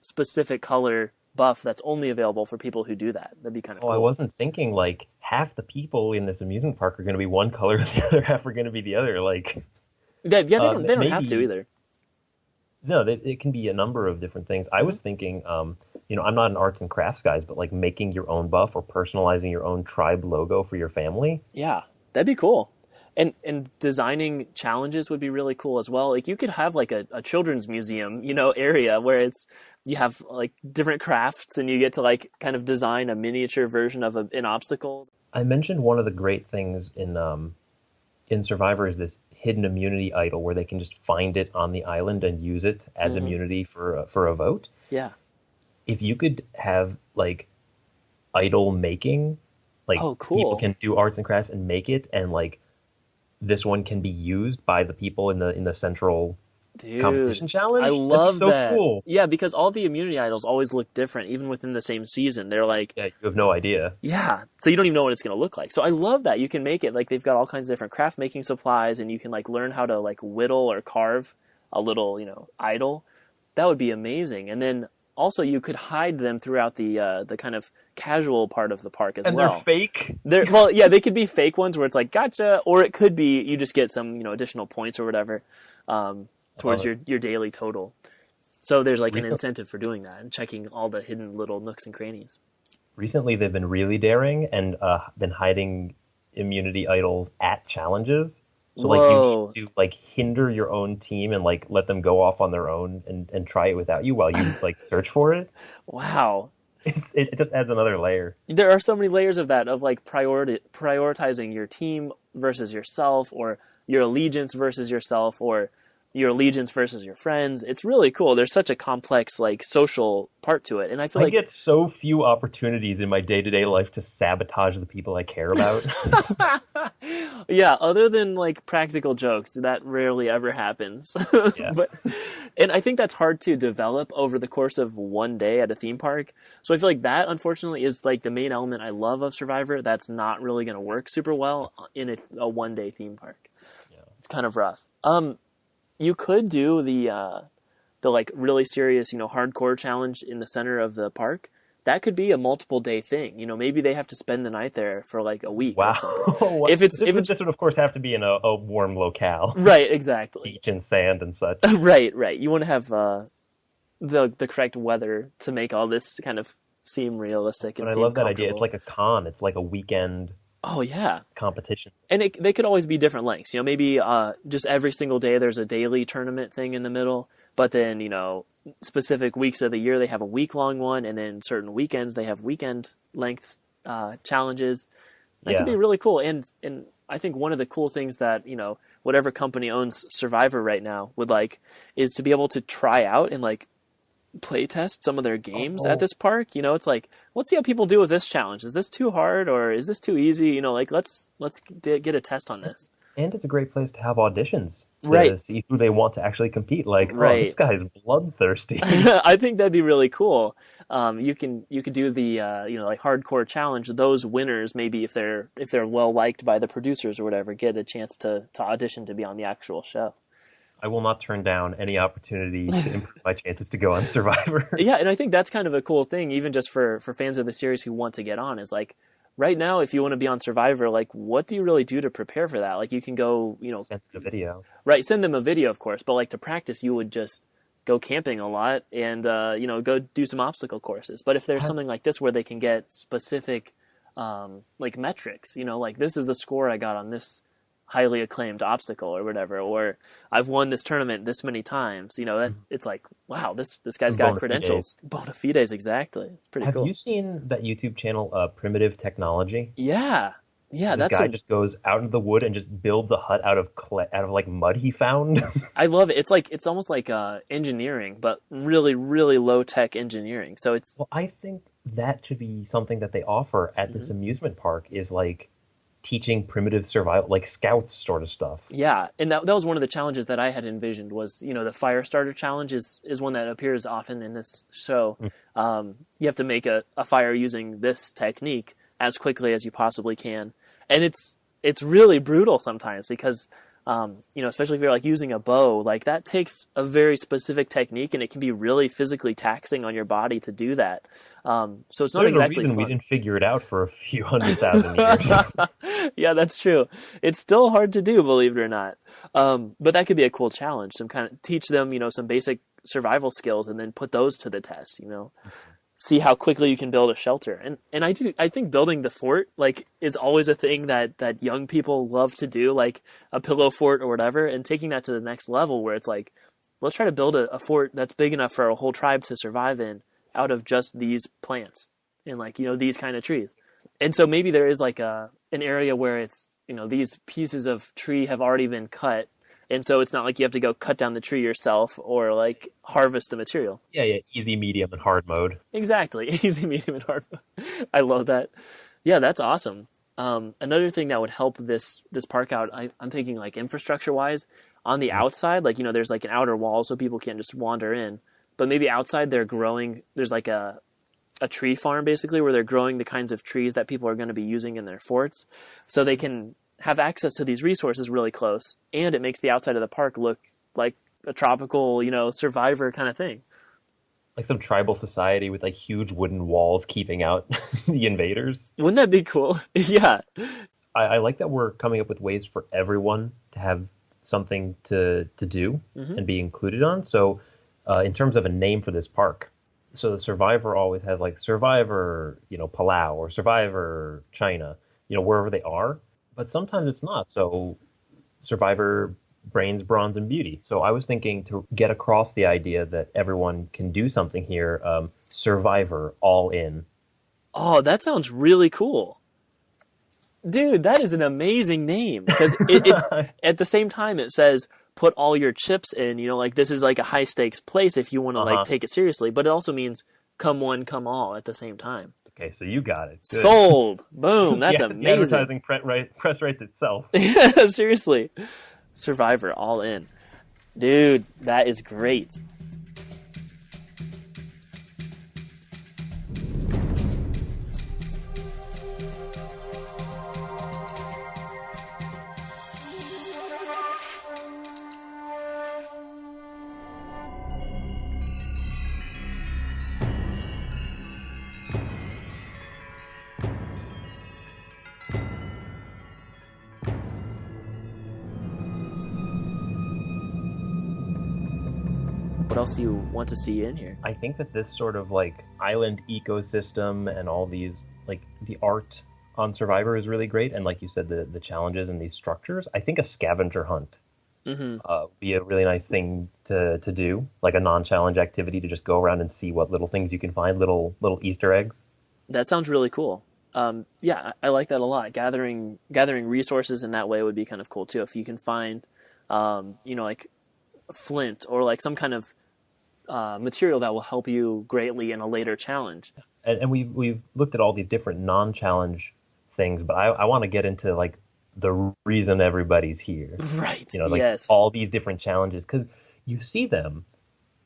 specific color buff that's only available for people who do that. That'd be kind of cool. I wasn't thinking like half the people in this amusement park are going to be one color and the other half are going to be the other. Like, they don't have to either. No, it can be a number of different things. I was thinking, I'm not an arts and crafts guy, but like making your own buff or personalizing your own tribe logo for your family. Yeah, that'd be cool. And designing challenges would be really cool as well. Like you could have like a children's museum, area where you have like different crafts and you get to like kind of design a miniature version of an obstacle. I mentioned one of the great things in Survivor is this hidden immunity idol where they can just find it on the island and use it as immunity for a vote. Yeah. If you could have like idol making, like cool. People can do arts and crafts and make it, and like this one can be used by the people in the central competition challenge. I love so that. Cool. Yeah, because all the immunity idols always look different, even within the same season. They're like, yeah, you have no idea. Yeah, so you don't even know what it's going to look like. So I love that you can make it like they've got all kinds of different craft making supplies, and you can like learn how to like whittle or carve a little idol. That would be amazing. And then also you could hide them throughout the kind of casual part of the park as well. And they're fake. They could be fake ones where it's like gotcha, or it could be you just get some additional points or whatever. Towards your daily total. So there's like an incentive for doing that and checking all the hidden little nooks and crannies. Recently they've been really daring and been hiding immunity idols at challenges. So like you need to like hinder your own team and like let them go off on their own and try it without you while you like search for it. Wow. It just adds another layer. There are so many layers of that, of like prioritizing your team versus yourself, or your allegiance versus yourself, or your allegiance versus your friends. It's really cool. There's such a complex like social part to it, and I feel like I get so few opportunities in my day-to-day life to sabotage the people I care about. Yeah, other than like practical jokes, that rarely ever happens. Yeah. And I think that's hard to develop over the course of one day at a theme park. So I feel like that unfortunately is like the main element I love of Survivor that's not really going to work super well in a one-day theme park. Yeah. It's kind of rough. You could do the like really serious, hardcore challenge in the center of the park. That could be a multiple day thing. Maybe they have to spend the night there for like a week or something. This would of course have to be in a warm locale. Right, exactly. Beach and sand and such. Right. You want to have the correct weather to make all this kind of seem realistic. And I love that idea. It's like a con. It's like a weekend. Oh yeah, competition. And they could always be different lengths. Maybe just every single day there's a daily tournament thing in the middle, but then specific weeks of the year they have a week-long one, and then certain weekends they have weekend length challenges. That could be really cool. And I think one of the cool things that whatever company owns Survivor right now would like is to be able to try out and like play test some of their games at this park. You know, it's like, let's see how people do with this challenge. Is this too hard or is this too easy? You know, like let's get a test on this. And it's a great place to have auditions to right. see who they want to actually compete. Like, right. Oh, this guy's bloodthirsty. I think that'd be really cool. You can do the like hardcore challenge. Those winners, maybe if they're well liked by the producers or whatever, get a chance to audition to be on the actual show. I will not turn down any opportunity to improve my chances to go on Survivor. Yeah, and I think that's kind of a cool thing, even just for fans of the series who want to get on, is like, right now, if you want to be on Survivor, like, what do you really do to prepare for that? Like, you can go, send them a video. Right, send them a video, of course, but like to practice, you would just go camping a lot and, go do some obstacle courses. But if there's something like this where they can get specific, like metrics, like this is the score I got on this highly acclaimed obstacle or whatever, or I've won this tournament this many times, that it's like, wow, this guy's got credentials. Bona fides, exactly. It's pretty cool. Have you seen that YouTube channel, Primitive Technology? Yeah. This guy just goes out into the wood and just builds a hut out of like mud he found. I love it. It's almost like engineering, but really, really low tech engineering. So it's. Well, I think that should be something that they offer at this amusement park, is like teaching primitive survival, like scouts sort of stuff. Yeah, and that was one of the challenges that I had envisioned was, the fire starter challenge is one that appears often in this show. You have to make a fire using this technique as quickly as you possibly can. And it's really brutal sometimes because, especially if you're like using a bow, like that takes a very specific technique and it can be really physically taxing on your body to do that. So it's not exactly fun. We didn't figure it out for a few 100,000 years. Yeah, that's true. It's still hard to do, believe it or not. But that could be a cool challenge. Teach them, some basic survival skills and then put those to the test, See how quickly you can build a shelter. And I think building the fort, like, is always a thing that young people love to do, like a pillow fort or whatever, and taking that to the next level where it's like, let's try to build a fort that's big enough for a whole tribe to survive in out of just these plants and like, these kind of trees. And so maybe there is like an area where it's, these pieces of tree have already been cut. And so it's not like you have to go cut down the tree yourself or like harvest the material. Yeah. Easy, medium, and hard mode. Exactly. Easy, medium, and hard mode. I love that. Yeah, that's awesome. Another thing that would help this park out, I'm thinking like infrastructure wise, on the outside, like, there's like an outer wall so people can't just wander in. But maybe outside there's like a tree farm basically where they're growing the kinds of trees that people are going to be using in their forts. So they can have access to these resources really close, and it makes the outside of the park look like a tropical, Survivor kind of thing. Like some tribal society with like huge wooden walls keeping out the invaders. Wouldn't that be cool? Yeah. I like that we're coming up with ways for everyone to have something to do and be included on. So in terms of a name for this park, so the Survivor always has like Survivor, Palau, or Survivor China, wherever they are. But sometimes it's not. So Survivor, Brains, Bronze, and Beauty. So I was thinking to get across the idea that everyone can do something here, Survivor, all in. Oh, that sounds really cool. Dude, that is an amazing name. Because it at the same time, it says, put all your chips in, like this is like a high stakes place if you want to like take it seriously. But it also means come one, come all at the same time. Okay, so you got it. Good. Sold. Boom. That's amazing. The advertising press writes itself. Yeah, seriously. Survivor, all in. Dude, that is great. What else do you want to see in here? I think that this sort of like island ecosystem and all these, like the art on Survivor is really great. And like you said, the challenges and these structures, I think a scavenger hunt be a really nice thing to do, like a non-challenge activity to just go around and see what little things you can find, little Easter eggs. That sounds really cool. Yeah, I like that a lot. Gathering resources in that way would be kind of cool too. If you can find, like flint or like some kind of material that will help you greatly in a later challenge. And we've looked at all these different non-challenge things, but I want to get into like the reason everybody's here. Right. Like yes. all these different challenges, because you see them,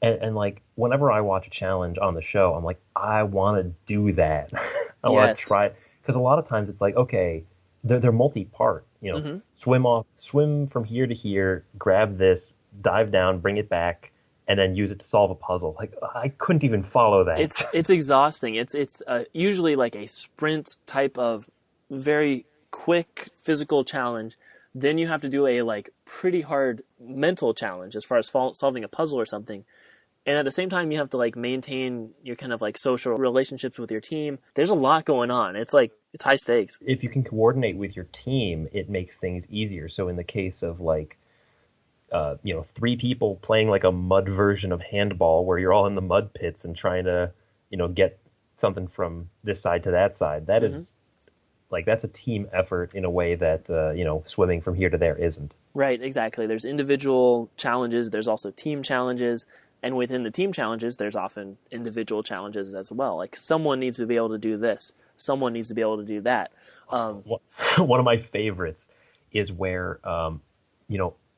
and like whenever I watch a challenge on the show, I'm like, I want to do that. I want to try, because a lot of times it's like, okay, they're multi-part. Swim from here to here, grab this, dive down, bring it back, and then use it to solve a puzzle. Like I couldn't even follow that. It's exhausting. It's usually like a sprint type of very quick physical challenge. Then you have to do a like pretty hard mental challenge as far as solving a puzzle or something. And at the same time, you have to like maintain your kind of like social relationships with your team. There's a lot going on. It's like, it's high stakes. If you can coordinate with your team, it makes things easier. So in the case of like, 3 people playing like a mud version of handball where you're all in the mud pits and trying to, get something from this side to that side, that is like, that's a team effort in a way that, swimming from here to there isn't. Right, exactly. There's individual challenges. There's also team challenges. And within the team challenges, there's often individual challenges as well. Like someone needs to be able to do this. Someone needs to be able to do that. One of my favorites is where,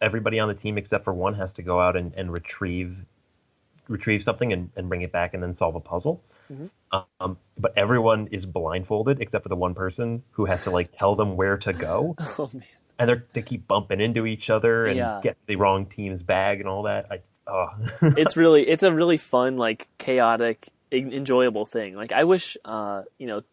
everybody on the team except for one has to go out and retrieve something and bring it back and then solve a puzzle. But everyone is blindfolded except for the one person who has to like tell them where to go. Oh man! And they keep bumping into each other and get the wrong team's bag and all that. It's a really fun, like chaotic, enjoyable thing. Like I wish,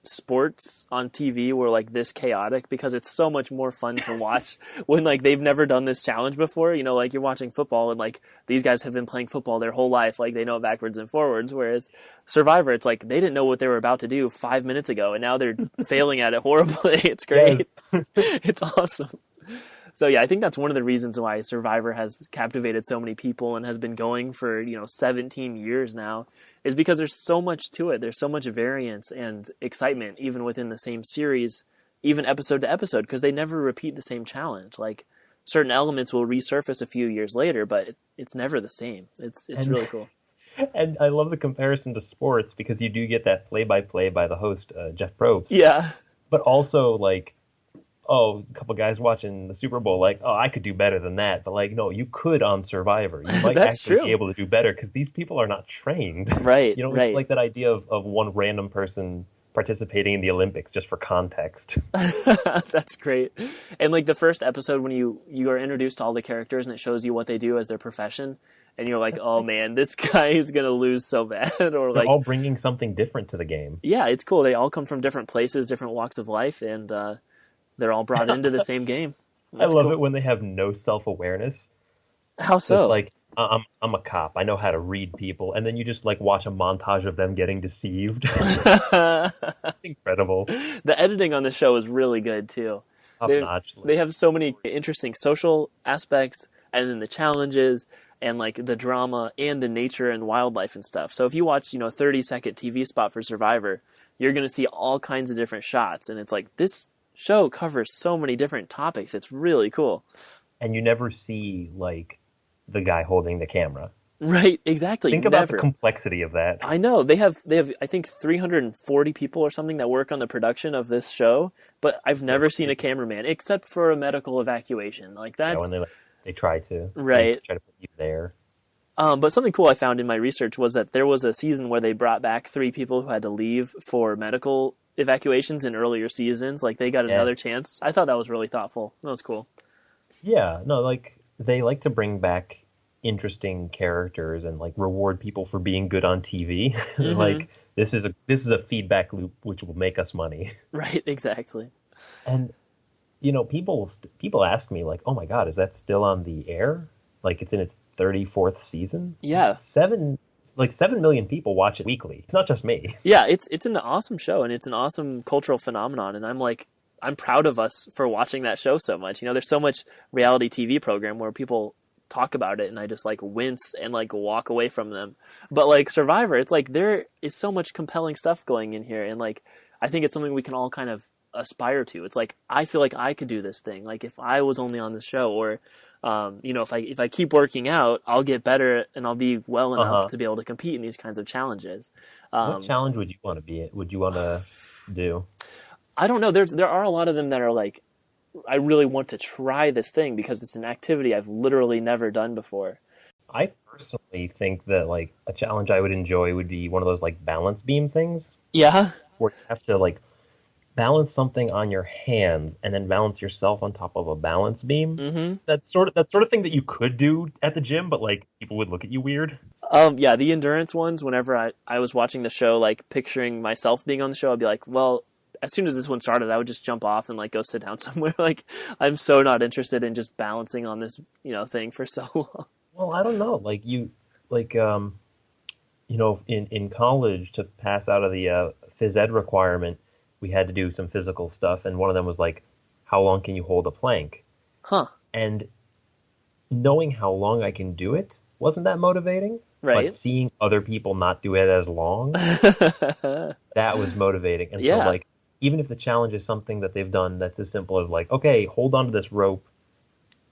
sports on TV were like this chaotic, because it's so much more fun to watch when like they've never done this challenge before. Like you're watching football and like these guys have been playing football their whole life, like they know it backwards and forwards. Whereas Survivor, it's like they didn't know what they were about to do 5 minutes ago, and now they're failing at it horribly. It's great. Yes. It's awesome. So yeah, I think that's one of the reasons why Survivor has captivated so many people and has been going for 17 years now, is because there's so much to it. There's so much variance and excitement even within the same series, even episode to episode, because they never repeat the same challenge. Like certain elements will resurface a few years later, but it's never the same. It's really cool. And I love the comparison to sports, because you do get that play-by-play by the host, Jeff Probst. Yeah. But also like, a couple guys watching the Super Bowl, like, I could do better than that. But like, no, you could on Survivor. You might actually be able to do better, because these people are not trained. Right. Right. It's like that idea of one random person participating in the Olympics just for context. That's great. And like the first episode, when you are introduced to all the characters and it shows you what they do as their profession, and you're like, oh man, this guy is going to lose so bad. Or they're all bringing something different to the game. Yeah, it's cool. They all come from different places, different walks of life, and they're all brought into the same game. That's I love it when they have no self-awareness. How so? It's like, I'm a cop. I know how to read people. And then you just like watch a montage of them getting deceived. Incredible. The editing on the show is really good too. Top-notch. They have so many interesting social aspects, and then the challenges, and like the drama and the nature and wildlife and stuff. So if you watch, 30-second TV spot for Survivor, you're going to see all kinds of different shots. And it's like, this show covers so many different topics. It's really cool. And you never see like the guy holding the camera. Right, exactly. Think about the complexity of that. I know. They have I think 340 people or something that work on the production of this show, but I've never seen a cameraman except for a medical evacuation. Like that's when they try to. Right. They try to put you there. But something cool I found in my research was that there was a season where they brought back 3 people who had to leave for medical evacuations in earlier seasons. Like they got another chance. I thought that was really thoughtful. That was cool. Yeah, no, like they like to bring back interesting characters and like reward people for being good on TV. Mm-hmm. Like this is a feedback loop which will make us money. Right, exactly. And people ask me like, "Oh my God, is that still on the air? Like it's in its 34th season?" Yeah. 7 million people watch it weekly. It's not just me. Yeah, it's an awesome show, and it's an awesome cultural phenomenon, and I'm proud of us for watching that show so much. There's so much reality TV program where people talk about it and I just like wince and like walk away from them. But like Survivor, it's like there is so much compelling stuff going in here, and like I think it's something we can all kind of aspire to. It's like, I feel like I could do this thing. Like if I was only on the show, or, if I keep working out, I'll get better and I'll be well enough to be able to compete in these kinds of challenges. What challenge would you want to be? Would you want to do? I don't know. There are a lot of them that are like, I really want to try this thing because it's an activity I've literally never done before. I personally think that like a challenge I would enjoy would be one of those like balance beam things. Yeah. Where you have to like balance something on your hands and then balance yourself on top of a balance beam. Mm-hmm. That sort of thing that you could do at the gym, but like people would look at you weird. Yeah, the endurance ones, whenever I was watching the show, like picturing myself being on the show, I'd be like, well, as soon as this one started, I would just jump off and like go sit down somewhere. Like, I'm so not interested in just balancing on this, thing for so long. Well, I don't know. Like in college to pass out of the phys ed requirement, we had to do some physical stuff, and one of them was like, how long can you hold a plank? Huh. And knowing how long I can do it wasn't that motivating. Right. But seeing other people not do it as long, that was motivating. And so like, even if the challenge is something that they've done that's as simple as like, okay, hold on to this rope,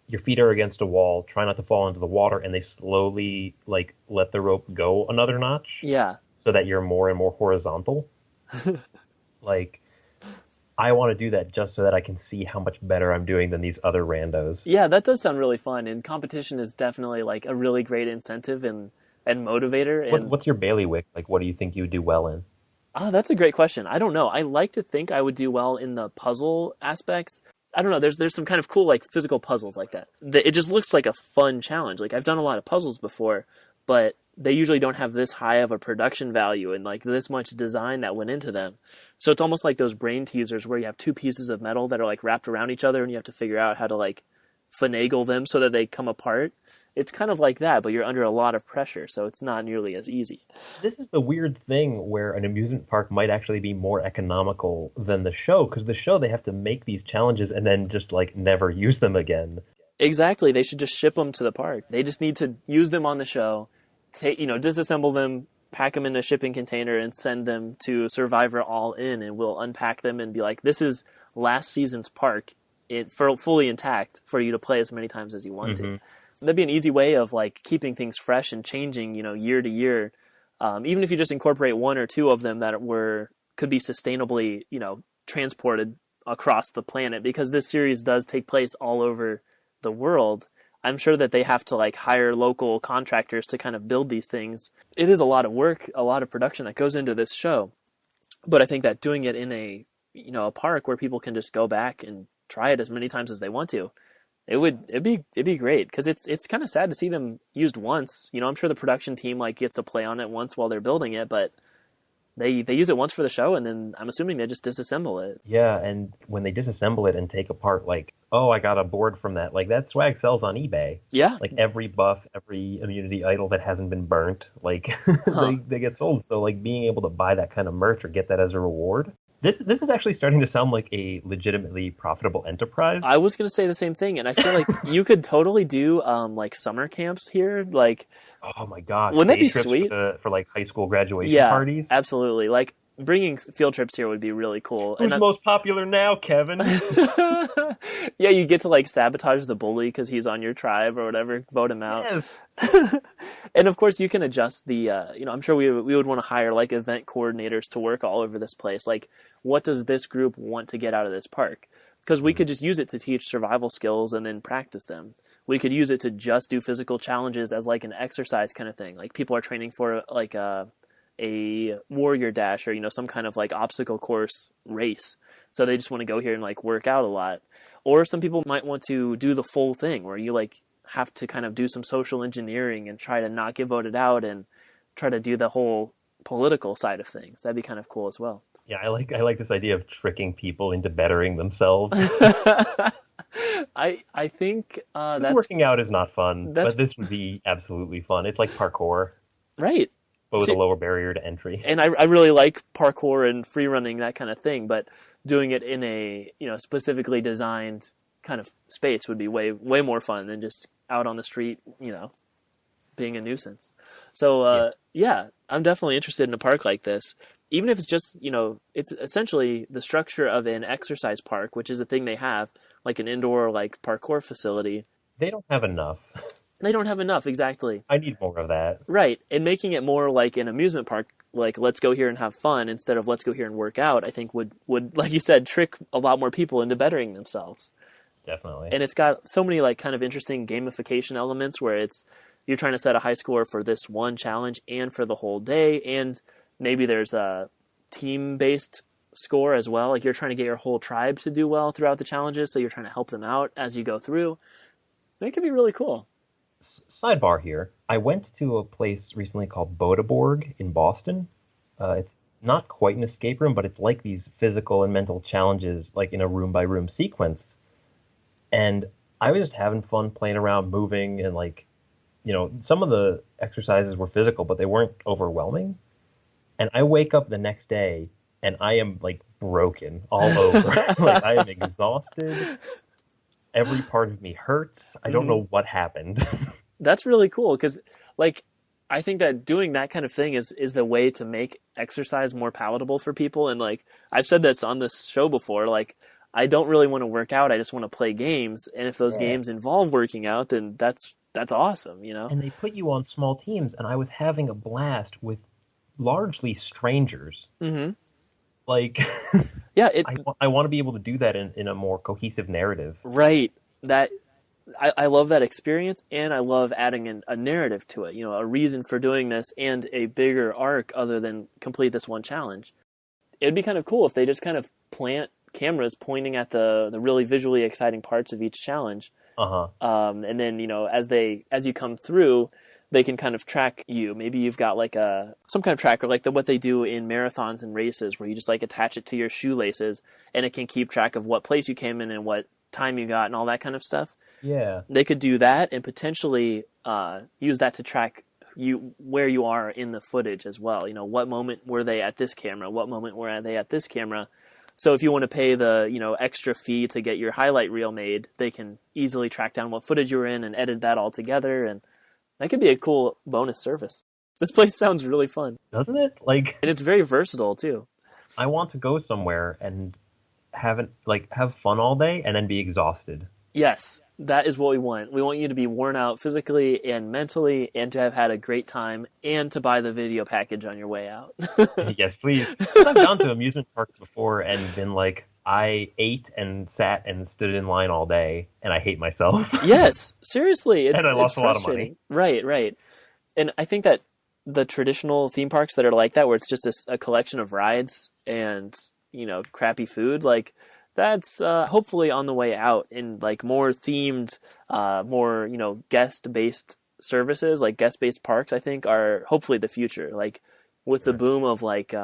your feet are against a wall, try not to fall into the water, and they slowly like let the rope go another notch. Yeah. So that you're more and more horizontal. Like, I want to do that just so that I can see how much better I'm doing than these other randos. Yeah, that does sound really fun. And competition is definitely like a really great incentive and motivator. And what's your bailiwick? Like, what do you think you would do well in? Oh, that's a great question. I don't know. I like to think I would do well in the puzzle aspects. I don't know. There's some kind of cool like physical puzzles like that. It just looks like a fun challenge. Like I've done a lot of puzzles before, but they usually don't have this high of a production value and like this much design that went into them. So it's almost like those brain teasers where you have two pieces of metal that are like wrapped around each other and you have to figure out how to like finagle them so that they come apart. It's kind of like that, but you're under a lot of pressure, so it's not nearly as easy. This is the weird thing where an amusement park might actually be more economical than the show, because the show, they have to make these challenges and then just like never use them again. Exactly. They should just ship them to the park. They just need to use them on the show, disassemble them, pack them in a shipping container, and send them to Survivor All In, and we'll unpack them and be like, this is last season's park, fully intact for you to play as many times as you want to. That'd be an easy way of like keeping things fresh and changing, year to year. Even if you just incorporate one or two of them that could be sustainably, transported across the planet, because this series does take place all over the world. I'm sure that they have to like hire local contractors to kind of build these things. It is a lot of work, a lot of production that goes into this show. But I think that doing it in a park where people can just go back and try it as many times as they want to, it'd be great, because it's kind of sad to see them used once. I'm sure the production team like gets to play on it once while they're building it, but they use it once for the show, and then I'm assuming they just disassemble it. Yeah, and when they disassemble it and take apart, like, oh, I got a board from that. Like, that swag sells on eBay. Yeah. Like, every buff, every immunity idol that hasn't been burnt, like, they get sold. So, like, being able to buy that kind of merch or get that as a reward, this is actually starting to sound like a legitimately profitable enterprise. I was going to say the same thing, and I feel like you could totally do, like, summer camps here, like... Oh, my God. Wouldn't that be sweet? For, like, high school graduation parties? Yeah, absolutely. Like, bringing field trips here would be really cool. Who's most popular now, Kevin? Yeah, you get to like sabotage the bully because he's on your tribe or whatever, vote him out. Yes. And of course you can adjust the, I'm sure we would want to hire like event coordinators to work all over this place. Like, what does this group want to get out of this park? Because we could just use it to teach survival skills and then practice them. We could use it to just do physical challenges as like an exercise kind of thing. Like people are training for like a warrior dash or, some kind of like obstacle course race. So they just want to go here and like work out a lot. Or some people might want to do the full thing where you like have to kind of do some social engineering and try to not get voted out and try to do the whole political side of things. That'd be kind of cool as well. Yeah, I like this idea of tricking people into bettering themselves. I think working out is not fun, but this would be absolutely fun. It's like parkour. Right. But with a lower barrier to entry. And I really like parkour and free running, that kind of thing, but doing it in a, specifically designed kind of space would be way, way more fun than just out on the street, being a nuisance. So, yeah, I'm definitely interested in a park like this. even if it's just, it's essentially the structure of an exercise park, which is a thing they have, like an indoor like parkour facility. They don't have enough. They don't have enough, exactly. I need more of that. Right, and making it more like an amusement park, like let's go here and have fun instead of let's go here and work out, I think would like you said, trick a lot more people into bettering themselves. Definitely. And it's got so many like kind of interesting gamification elements where you're trying to set a high score for this one challenge and for the whole day, and maybe there's a team-based score as well. Like you're trying to get your whole tribe to do well throughout the challenges, so you're trying to help them out as you go through. It could be really cool. Sidebar here. I went to a place recently called Bodeborg in Boston. It's not quite an escape room, but it's like these physical and mental challenges, like in a room-by-room sequence. And I was just having fun playing around, moving, and like, some of the exercises were physical, but they weren't overwhelming. And I wake up the next day and I am like broken all over. Like I am exhausted. Every part of me hurts. I don't know what happened. That's really cool because, like, I think that doing that kind of thing is the way to make exercise more palatable for people. And, like, I've said this on this show before, like, I don't really want to work out. I just want to play games. And if those games involve working out, then that's awesome, And they put you on small teams, and I was having a blast with largely strangers. Mm-hmm. Like, yeah, I want to be able to do that in a more cohesive narrative. Right. I love that experience, and I love adding a narrative to it, a reason for doing this and a bigger arc other than complete this one challenge. It'd be kind of cool if they just kind of plant cameras pointing at the really visually exciting parts of each challenge. And then, as you come through, they can kind of track you. Maybe you've got like some kind of tracker, like what they do in marathons and races, where you just like attach it to your shoelaces and it can keep track of what place you came in and what time you got and all that kind of stuff. Yeah. They could do that and potentially use that to track you where you are in the footage as well. What moment were they at this camera? What moment were they at this camera? So if you want to pay the, extra fee to get your highlight reel made, they can easily track down what footage you were in and edit that all together. And that could be a cool bonus service. This place sounds really fun. Doesn't it? Like, and it's very versatile too. I want to go somewhere and have fun all day and then be exhausted. Yes, that is what we want. We want you to be worn out physically and mentally and to have had a great time and to buy the video package on your way out. Yes, please. I've gone to amusement parks before and been like, I ate and sat and stood in line all day and I hate myself. Yes, seriously. And I lost a lot of money. Right. And I think that the traditional theme parks that are like that, where it's just a collection of rides and, crappy food, like, that's hopefully on the way out in like more themed, more, guest-based services, like guest-based parks, I think are hopefully the future. Like with the boom of like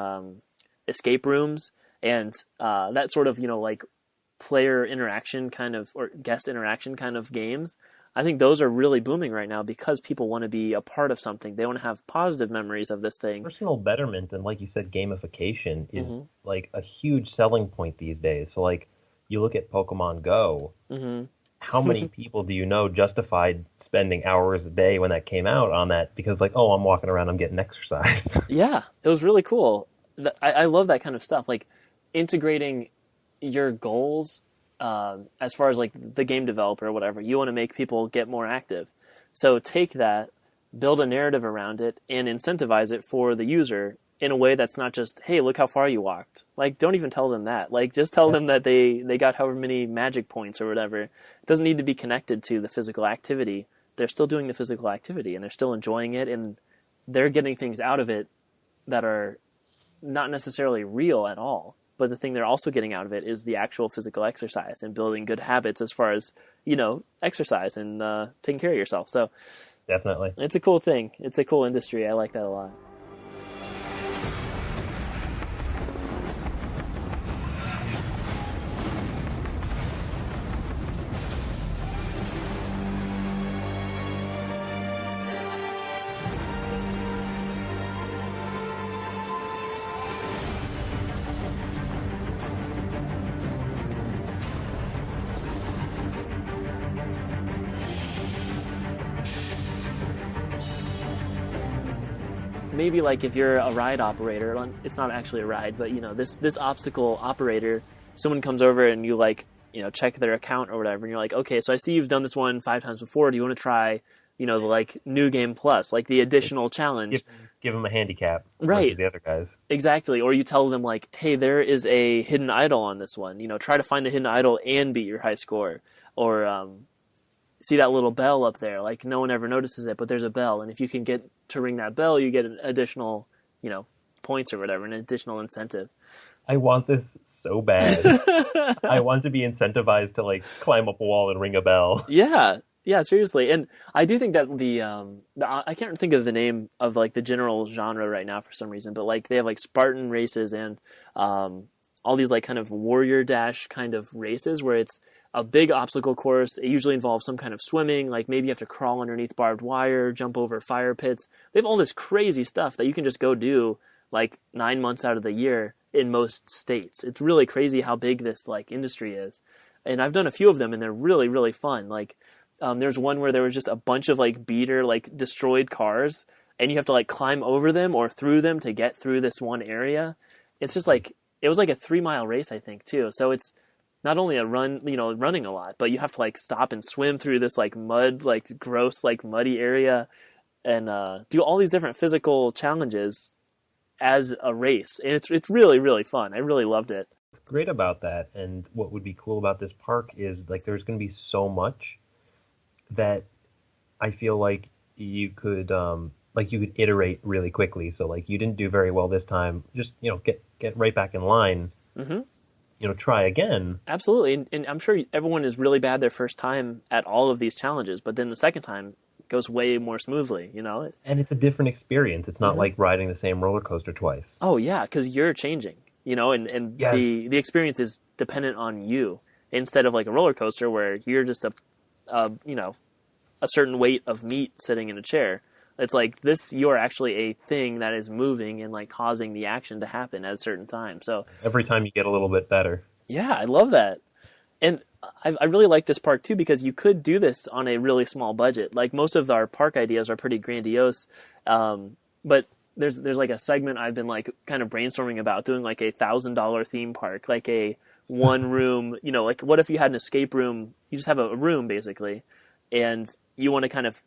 escape rooms and that sort of, like player interaction kind of, or guest interaction kind of games, I think those are really booming right now because people want to be a part of something. They want to have positive memories of this thing. Personal betterment and, like you said, gamification is like a huge selling point these days. So, like, you look at Pokemon Go, how many people do you know justified spending hours a day when that came out on that? Because, like, oh, I'm walking around, I'm getting exercise. Yeah, it was really cool. I love that kind of stuff. Like, integrating your goals as far as like the game developer or whatever, you want to make people get more active. So take that, build a narrative around it, and incentivize it for the user in a way that's not just, hey, look how far you walked. Like, don't even tell them that. Like, just tell them that they got however many magic points or whatever. It doesn't need to be connected to the physical activity. They're still doing the physical activity, and they're still enjoying it, and they're getting things out of it that are not necessarily real at all. But the thing they're also getting out of it is the actual physical exercise and building good habits as far as, exercise and taking care of yourself. So definitely. It's a cool thing. It's a cool industry. I like that a lot. maybe like if you're a ride operator, it's not actually a ride, but this obstacle operator, someone comes over and you like, check their account or whatever, and you're like, okay, so I see you've done this one 5 times before. Do you want to try, the like new game plus, like the additional challenge? Give them a handicap, right? Versus the other guys, exactly. Or you tell them like, hey, there is a hidden idol on this one. Try to find a hidden idol and beat your high score, or see that little bell up there. Like no one ever notices it, but there's a bell, and if you can get to ring that bell, you get an additional, points or whatever, an additional incentive. I want this so bad. I want to be incentivized to like climb up a wall and ring a bell. Yeah, seriously. And I do think that the I can't think of the name of like the general genre right now for some reason, but like they have like Spartan races and all these like kind of warrior dash kind of races where it's a big obstacle course. It usually involves some kind of swimming, like maybe you have to crawl underneath barbed wire, jump over fire pits. They have all this crazy stuff that you can just go do like 9 months out of the year in most states. It's really crazy how big this like industry is. And I've done a few of them and they're really, really fun. Like there's one where there was just a bunch of like beater, like destroyed cars, and you have to like climb over them or through them to get through this one area. It's just like, it was like a 3-mile race, I think, too. So it's not only a run, running a lot, but you have to like stop and swim through this like mud, like gross, like muddy area, and do all these different physical challenges as a race. And it's really, really fun. I really loved it. Great about that. And what would be cool about this park is like there's going to be so much that I feel like you could iterate really quickly. So like you didn't do very well this time, just get right back in line. Mm-hmm. Try again. Absolutely. And I'm sure everyone is really bad their first time at all of these challenges, but then the second time it goes way more smoothly, And it's a different experience. It's not mm-hmm. like riding the same roller coaster twice. Oh yeah, because you're changing, and yes. the experience is dependent on you instead of like a roller coaster where you're just a certain weight of meat sitting in a chair. It's like this, you're actually a thing that is moving and like causing the action to happen at a certain time. So every time you get a little bit better. Yeah, I love that. And I really like this park too, because you could do this on a really small budget. Like most of our park ideas are pretty grandiose. But there's like a segment I've been like kind of brainstorming about doing like $1,000 theme park, like a one room, like what if you had an escape room, you just have a room basically, and you want to kind of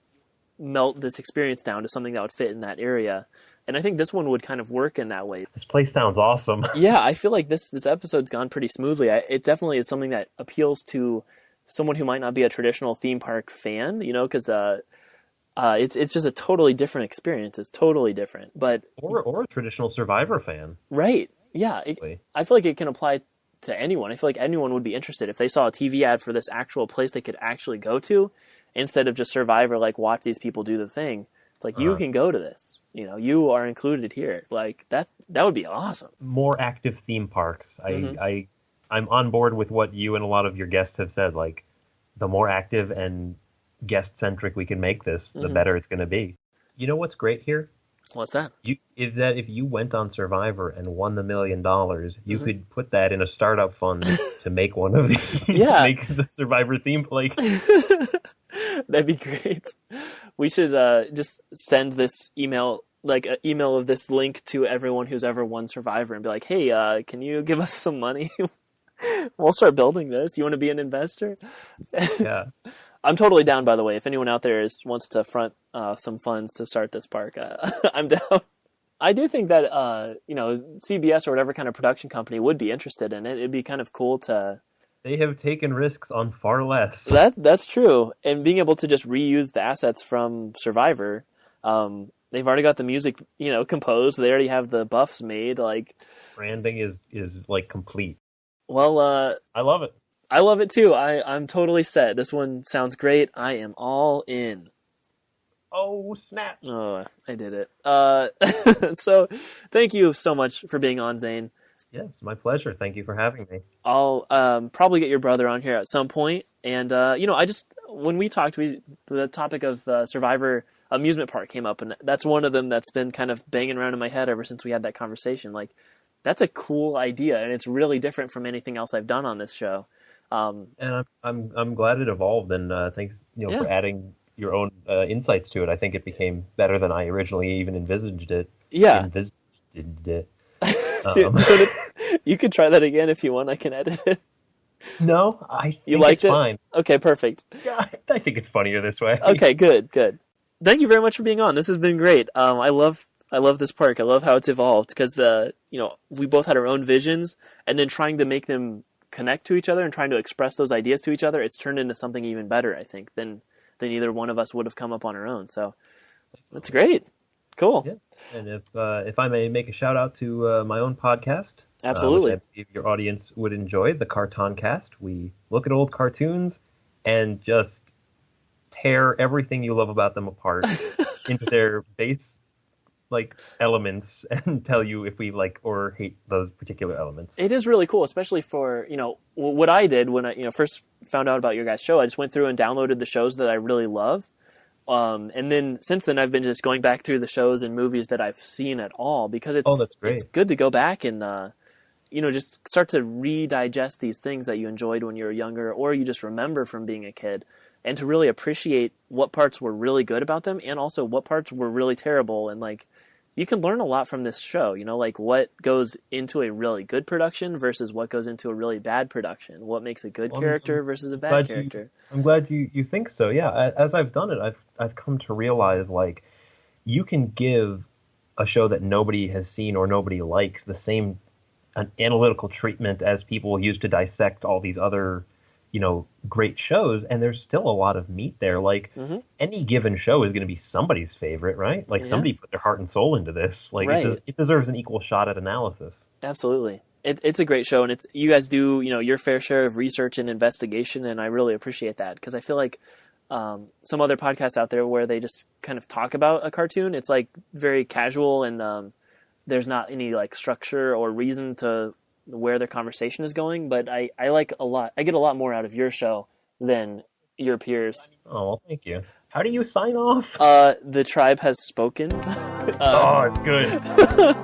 melt this experience down to something that would fit in that area. And I think this one would kind of work in that way. This place sounds awesome. Yeah, I feel like this episode's gone pretty smoothly. It definitely is something that appeals to someone who might not be a traditional theme park fan, because it's just a totally different experience. It's totally different. But or a traditional Survivor fan. Right. Yeah. I feel like it can apply to anyone. I feel like anyone would be interested if they saw a TV ad for this actual place they could actually go to, instead of just Survivor, like watch these people do the thing. It's like, you can go to this, you are included here. Like that would be awesome. More active theme parks. Mm-hmm. I'm on board with what you and a lot of your guests have said. Like the more active and guest centric we can make this, the mm-hmm. better it's going to be. You know what's great here? What's that? If you went on Survivor and won the $1 million, you mm-hmm. could put that in a startup fund to make one of these. Yeah. Make the Survivor theme like. That'd be great. We should just send this email, like an email of this link to everyone who's ever won Survivor and be like, hey, can you give us some money? We'll start building this. You want to be an investor? Yeah. I'm totally down, by the way. If anyone out there wants to front some funds to start this park, I'm down. I do think that, CBS or whatever kind of production company would be interested in it. It'd be kind of cool to... They have taken risks on far less. That's true. And being able to just reuse the assets from Survivor, they've already got the music, composed. They already have the buffs made. Like branding is like complete. Well, I love it. I love it too. I'm totally set. This one sounds great. I am all in. Oh, snap. Oh, I did it. So thank you so much for being on, Zane. Yes, my pleasure. Thank you for having me. I'll probably get your brother on here at some point. And, when we talked, the topic of Survivor amusement park came up, and that's one of them that's been kind of banging around in my head ever since we had that conversation. Like, that's a cool idea, and it's really different from anything else I've done on this show. And I'm glad it evolved, and thanks for adding your own insights to it. I think it became better than I originally even envisaged it. Yeah. Envisaged it. Dude, you could try that again if you want. I can edit it. No, I think You liked it's it? fine. Okay, perfect. Yeah, I think it's funnier this way. Okay, good. Thank you very much for being on. This has been great. I love this park. I love how it's evolved because we both had our own visions, and then trying to make them connect to each other and trying to express those ideas to each other, it's turned into something even better, I think, than either one of us would have come up on our own. So that's great. Cool. Yeah. And if I may make a shout out to my own podcast, absolutely, which I believe your audience would enjoy, the Cartoon Cast. We look at old cartoons and just tear everything you love about them apart into their base elements and tell you if we like or hate those particular elements. It is really cool, especially for what I did when I first found out about your guys' show. I just went through and downloaded the shows that I really love. And then since then, I've been just going back through the shows and movies that I've seen at all because that's great. It's good to go back and just start to redigest these things that you enjoyed when you were younger, or you just remember from being a kid, and to really appreciate what parts were really good about them, and also what parts were really terrible. And you can learn a lot from this show. What goes into a really good production versus what goes into a really bad production. What makes a good character versus a bad character. I'm glad you think so. Yeah, as I've done it, I've come to realize you can give a show that nobody has seen or nobody likes the same an analytical treatment as people use to dissect all these other great shows, and there's still a lot of meat there. Any given show is going to be somebody's favorite, right? Somebody put their heart and soul into this. Right. It deserves an equal shot at analysis. Absolutely. It's a great show, and you guys do your fair share of research and investigation, and I really appreciate that because I feel like some other podcasts out there where they just kind of talk about a cartoon, it's very casual, and there's not any structure or reason to where their conversation is going. But I like a lot. I get a lot more out of your show than your peers. Oh, well, thank you. How do you sign off? The tribe has spoken. Oh, it's good.